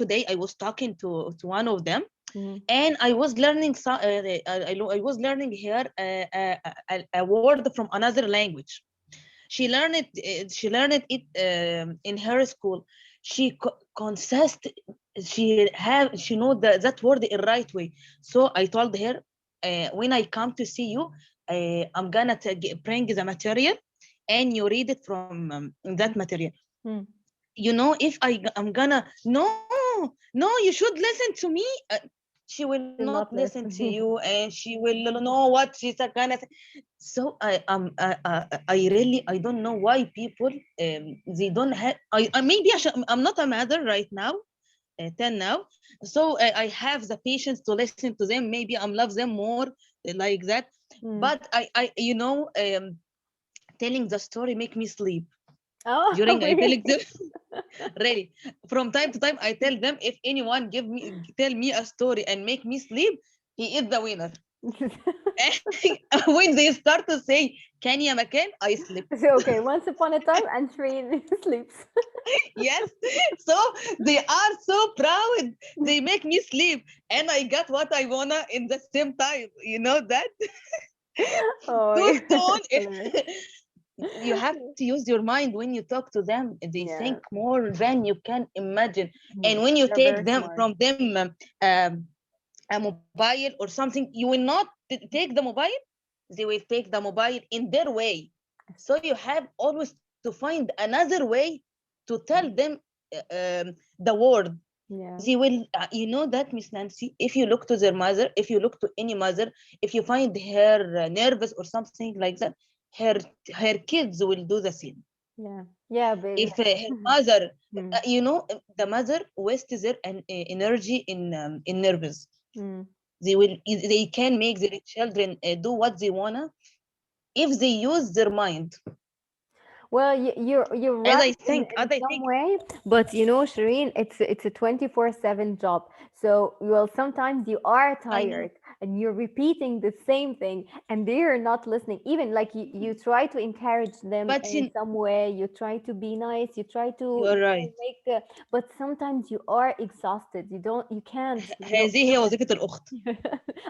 Today I was talking to one of them, Mm. and I was learning I was learning here a word from another language. She learned it in her school. Consist she know that word in right way. So I told her, when I come to see you, I'm gonna bring the material, and you read it from that material. Mm. If I'm gonna, no, you should listen to me. She will Will not not listen to listen. you, and she will know what she's gonna say. So I really, I don't know why people, they don't have, maybe I'm not a mother right now, 10 now. So I have the patience to listen to them. Maybe I'm love them more, like that. Mm. But telling the story make me sleep Oh, during I really? telling them. Really, from time to time I tell them, if anyone tell me a story and make me sleep, he is the winner. And when they start to say can ya makan, I sleep. So, okay, once upon a time, and Shireen sleeps. Yes. So they are so proud, they make me sleep, and I got what I wanna in the same time, that. Oh, Too yeah. soon. Hilarious. You have to use your mind when you talk to them. They think Yeah. more than you can imagine. And Mm. when you They're take very them smart. from them a mobile or something, you will not take the mobile. They will take the mobile in their way. So you have always to find another way to tell them the word. Yeah. They will, that, Miss Nancy, if you look to their mother, if you look to any mother, if you find her nervous or something like that, her her kids will do the same. Yeah. Yeah, If baby. her mother, Mm. the mother wastes their energy in nervous. Mm. They can make their children do what they wanna if they use their mind. Well, you're As right I think, in some way, but Shireen, it's a 24/7 job. So, well, sometimes you are I know tired and you're repeating the same thing, and they're not listening. Even like you try to encourage them but in some way, you try to be nice, you try to you're right. make, but sometimes you are exhausted. You can't, هذه هي وظيفة الأخت.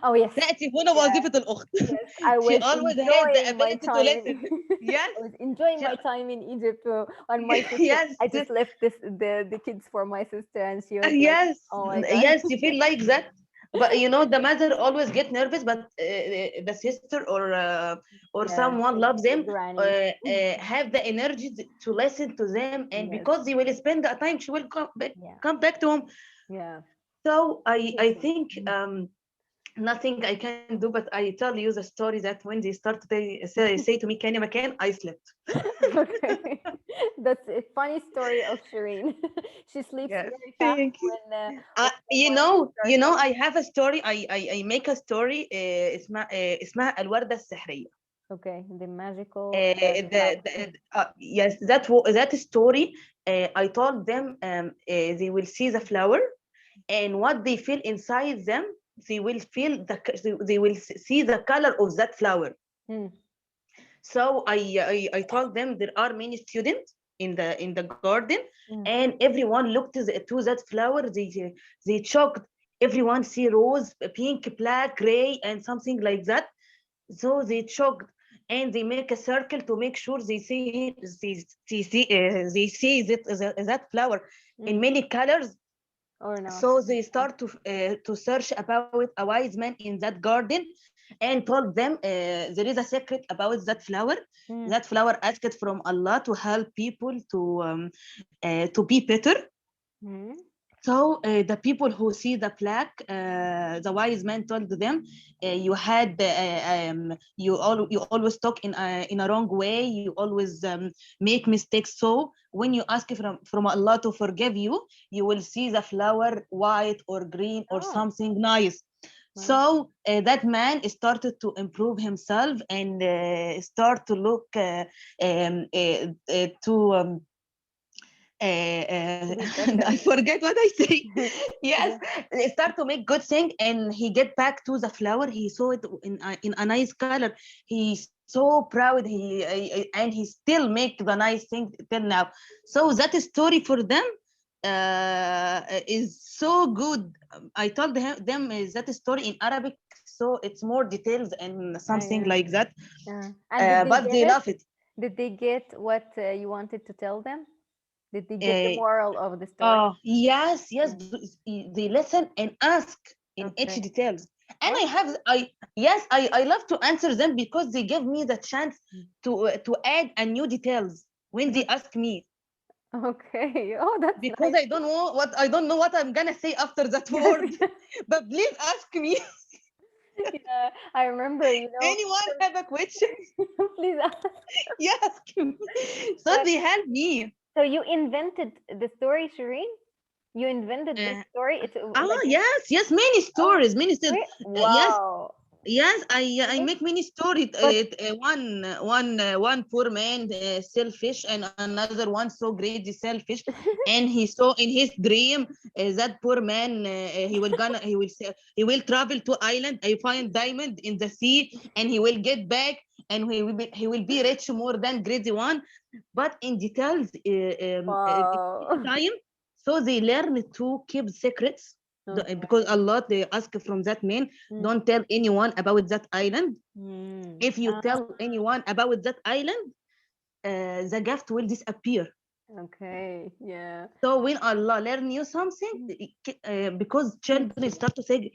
Oh, yes. تأتي هنا Yeah. وظيفة الأخت. Yes, I She was always has the enjoying my ability to time in listen. Yes. I was enjoying She, my time in Egypt, and my sister. yes. I just left the kids for my sister, and she was like, Yes. "Oh my god." Yes. You feel like that. But the mother always get nervous, but the sister or Yeah, someone loves the them, granny. have the energy to listen to them, and Yes, because they will spend the time, she will yeah, come back to home. yeah. So I Listen. think nothing I can do, but I tell you the story that when they start to say to me, "Can you makan?" I slept. Okay, that's a funny story of Shireen. She sleeps Yes, very fast thank you. when the morning starts up. I have a story. I make a story. اسمها الوردة السحرية. Okay, the magical flower. Yes, that story. I told them, they will see the flower, and what they feel inside them, they will feel they will see the color of that flower. Hmm. So I told them there are many students in the garden, Hmm. and everyone looked to that flower. They shocked. Everyone see rose, pink, black, gray, and something like that. So they shocked, and they make a circle to make sure they see that flower in Hmm. many colors. Or not. So they start to search about a wise man in that garden, and told them, there is a secret about that flower. Hmm. That flower asked from Allah to help people to be better. Hmm. So the people who see the black, the wise man told them, you always talk in a wrong way. You always make mistakes. So when you ask from Allah to forgive you, you will see the flower white or green or Oh. something nice. Wow. So that man started to improve himself and start to look to To be I better. forget what I say. Yes, Yeah. they start to make good thing, and he get back to the flower. He saw it in a nice color. He's so proud. And he still make the nice thing till now. So that story for them is so good. I told them that story in Arabic, so it's more details and something Yeah. like that. And did they But they get it? love it. Did they get what you wanted to tell them? Did they get the Uh, moral of the story? Oh, yes, yes. Yeah. They listen and ask in each Okay. details. And I Okay. have, yes, I love to answer them because they give me the chance to add a new details when they ask me, Okay. Oh, that's because nice. I don't know what I'm gonna say after that Yes. word. But please ask me. Yeah. I remember, Anyone have a question? please ask. Yes, ask me. So Yes. they help me. So you invented the story, Shireen? You invented this Uh, story? It's like, yes, yes, many oh, stories, many stories. Yes. wow. Yes, I Okay. make many stories. But One poor man selfish, and another one so great selfish, and he saw in his dream that poor man he will travel to island. I find diamond in the sea, and he will get back, and he will be rich more than greedy one. But in details, it takes wow. time, so they learn to keep secrets. Because Okay. Allah they ask from that man, Mm. don't tell anyone about that island. Mm. If you tell anyone about that island, the gift will disappear. Okay. Yeah. So when Allah learn you something, because Teach children you. start to say,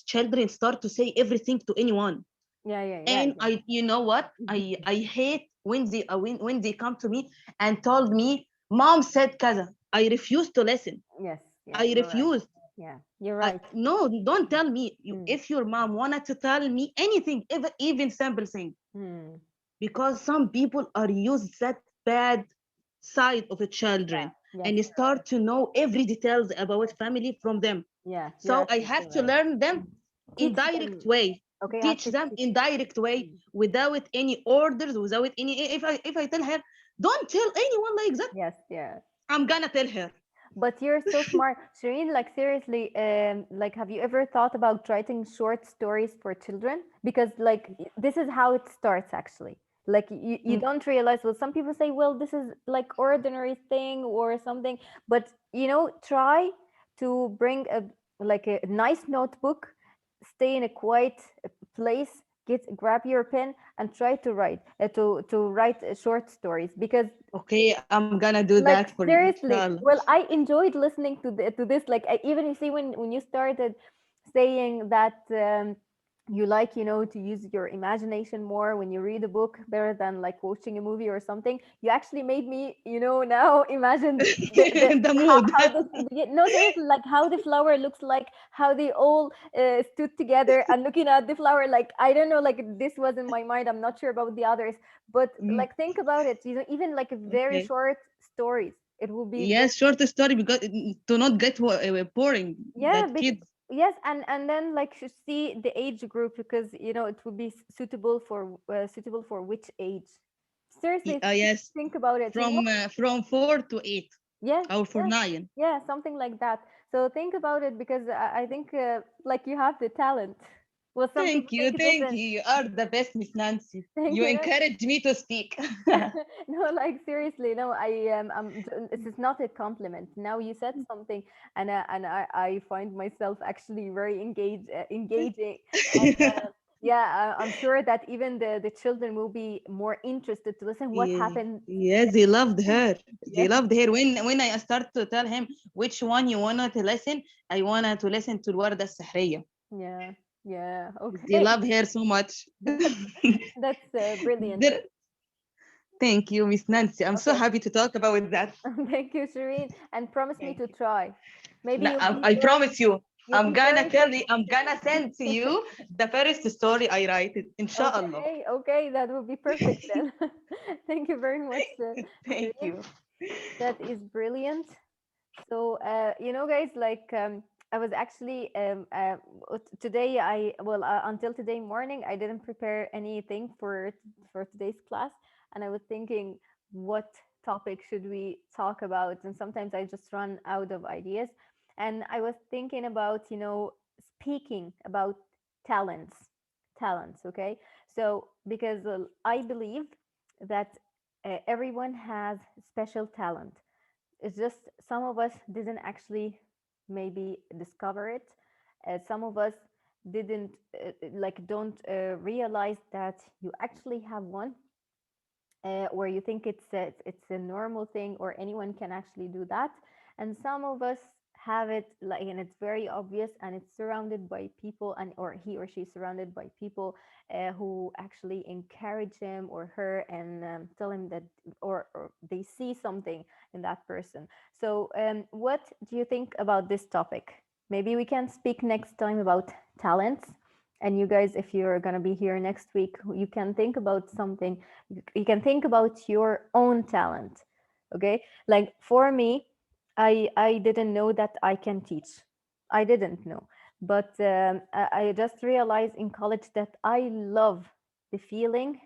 children start to say everything to anyone. Yeah. Yeah. Yeah. And Yeah. you know what? I hate when they come to me and told me, Mom said kaza. I refuse to listen. Yes. Yeah. I You're right. refuse. Yeah. You're right. No, don't tell me. Mm. If your mom wanted to tell me anything, even simple thing, Mm. because some people are use that bad side of the children Yeah. Yes. and start to know every details about family from them. Yeah. You're So I absolutely have to right. learn them in Teach direct them. way. Okay. You have Teach to them teach. in direct way Mm. without any orders, without any. If I tell her, don't tell anyone like that, Yes. Yeah. I'm gonna tell her. But you're so smart, Shireen. Like seriously, like have you ever thought about writing short stories for children? Because like this is how it starts actually. Like you Mm. don't realize. Well, some people say, well, this is like ordinary thing or something. But try to bring a like a nice notebook, stay in a quiet place, grab your pen and try to write short stories because Okay, I'm gonna do that like for you, seriously, inshallah. well, I enjoyed listening to this. Like even you see when you started saying that you like to use your imagination more when you read a book better than like watching a movie or something. You actually made me now imagine the The mood. how this no, seriously, like how the flower looks like, how they all stood together and looking at the flower. Like I don't know, like this was in my mind. I'm not sure about the others, but Mm, like think about it, even like very okay. short stories, it will be very, Yes, short story because to not get boring. yeah, That kids. yes, and then like to see the age group because it will be suitable for which age. Seriously, Yes, think about it. from 4 to 8 Yes, or for yes, 9. yeah, something like that. So think about it because I think like you have the talent. Well, some people Thank you, think thank different. you. You are the best, Miss Nancy. Thank You you. encourage me to speak. No, like seriously, no, this is not a compliment. Now you said something, and I find myself actually very engaging, and yeah, I'm sure that even the children will be more interested to listen what Yeah, happened yes, next. they loved her. They Yes, loved her. When I start to tell him which one you wanna to listen, I wanna to listen to الوردة السحرية. yeah, yeah, They okay. love her so much. That's brilliant. There- Thank you, Miss Nancy. I'm so Okay. happy to talk about that. Thank you, Shireen, and promise me Thank to you. try. Maybe No, I promise you, you'll I'm be gonna very tell you, I'm gonna send to you the first story I write it, inshallah. okay, okay, that would be perfect then. Thank you very much, Thank Shireen. you. That is brilliant. So, guys, like I was actually today. Until today morning, I didn't prepare anything for today's class, and I was thinking, what topic should we talk about? And sometimes I just run out of ideas, and I was thinking about, speaking about talents, talents. Okay, so because I believe that everyone has special talent. It's just some of us didn't actually maybe discover it. Some of us didn't like don't realize that you actually have one, or you think it's a normal thing or anyone can actually do that. And some of us have it like, and it's very obvious, and it's surrounded by people, and or he or she surrounded by people who actually encourage him or her, and tell him that, or they see something in that person. So what do you think about this topic? Maybe we can speak next time about talents. And you guys, if you're going to be here next week, you can think about something. You can think about your own talent. Okay, like for me, I didn't know that I can teach. I didn't know, but I just realized in college that I love the feeling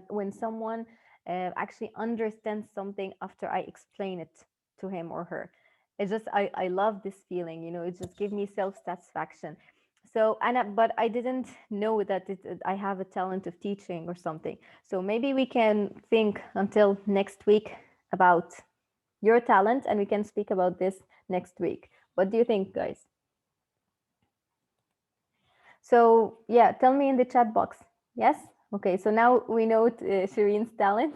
when someone actually understands something after I explain it to him or her. It's just I love this feeling, it just gives me self satisfaction. So but I didn't know that I have a talent of teaching or something. So maybe we can think until next week about your talent, and we can speak about this next week. What do you think, guys? So yeah, tell me in the chat box. Yes. Okay, so now we know Shireen's talent.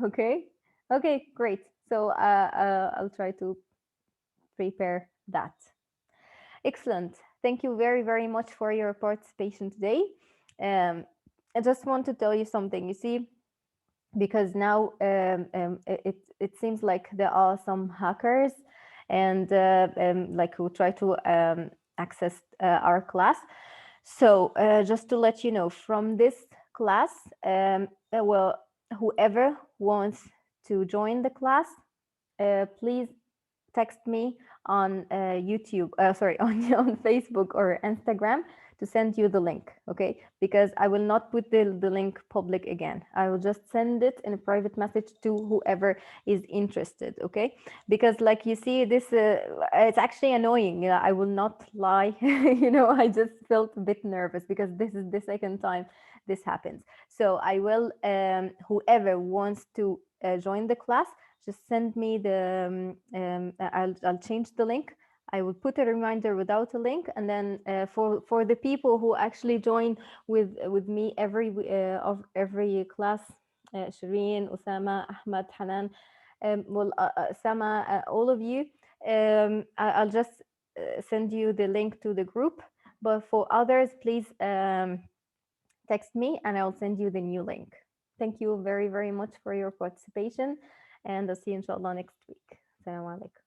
Okay. Okay, great. So I'll try to prepare that. Excellent. Thank you very, very much for your participation today. I just want to tell you something. You see, because now it seems like there are some hackers, and like who try to access our class. So just to let you know, from this class, well, whoever wants to join the class, please text me on YouTube, sorry, on Facebook or Instagram to send you the link, okay? Because I will not put the link public again. I will just send it in a private message to whoever is interested, okay? Because like you see, this it's actually annoying. I will not lie. I just felt a bit nervous because this is the second time this happens. So I will, whoever wants to join the class, just send me I'll change the link. I will put a reminder without a link, and then for the people who actually join with me every class, Shireen, Osama, Ahmad, Hanan, Sama, all of you, I'll just send you the link to the group. But for others, please text me and I'll send you the new link. Thank you very, very much for your participation, and I'll see you inshallah next week. Assalamu alaikum.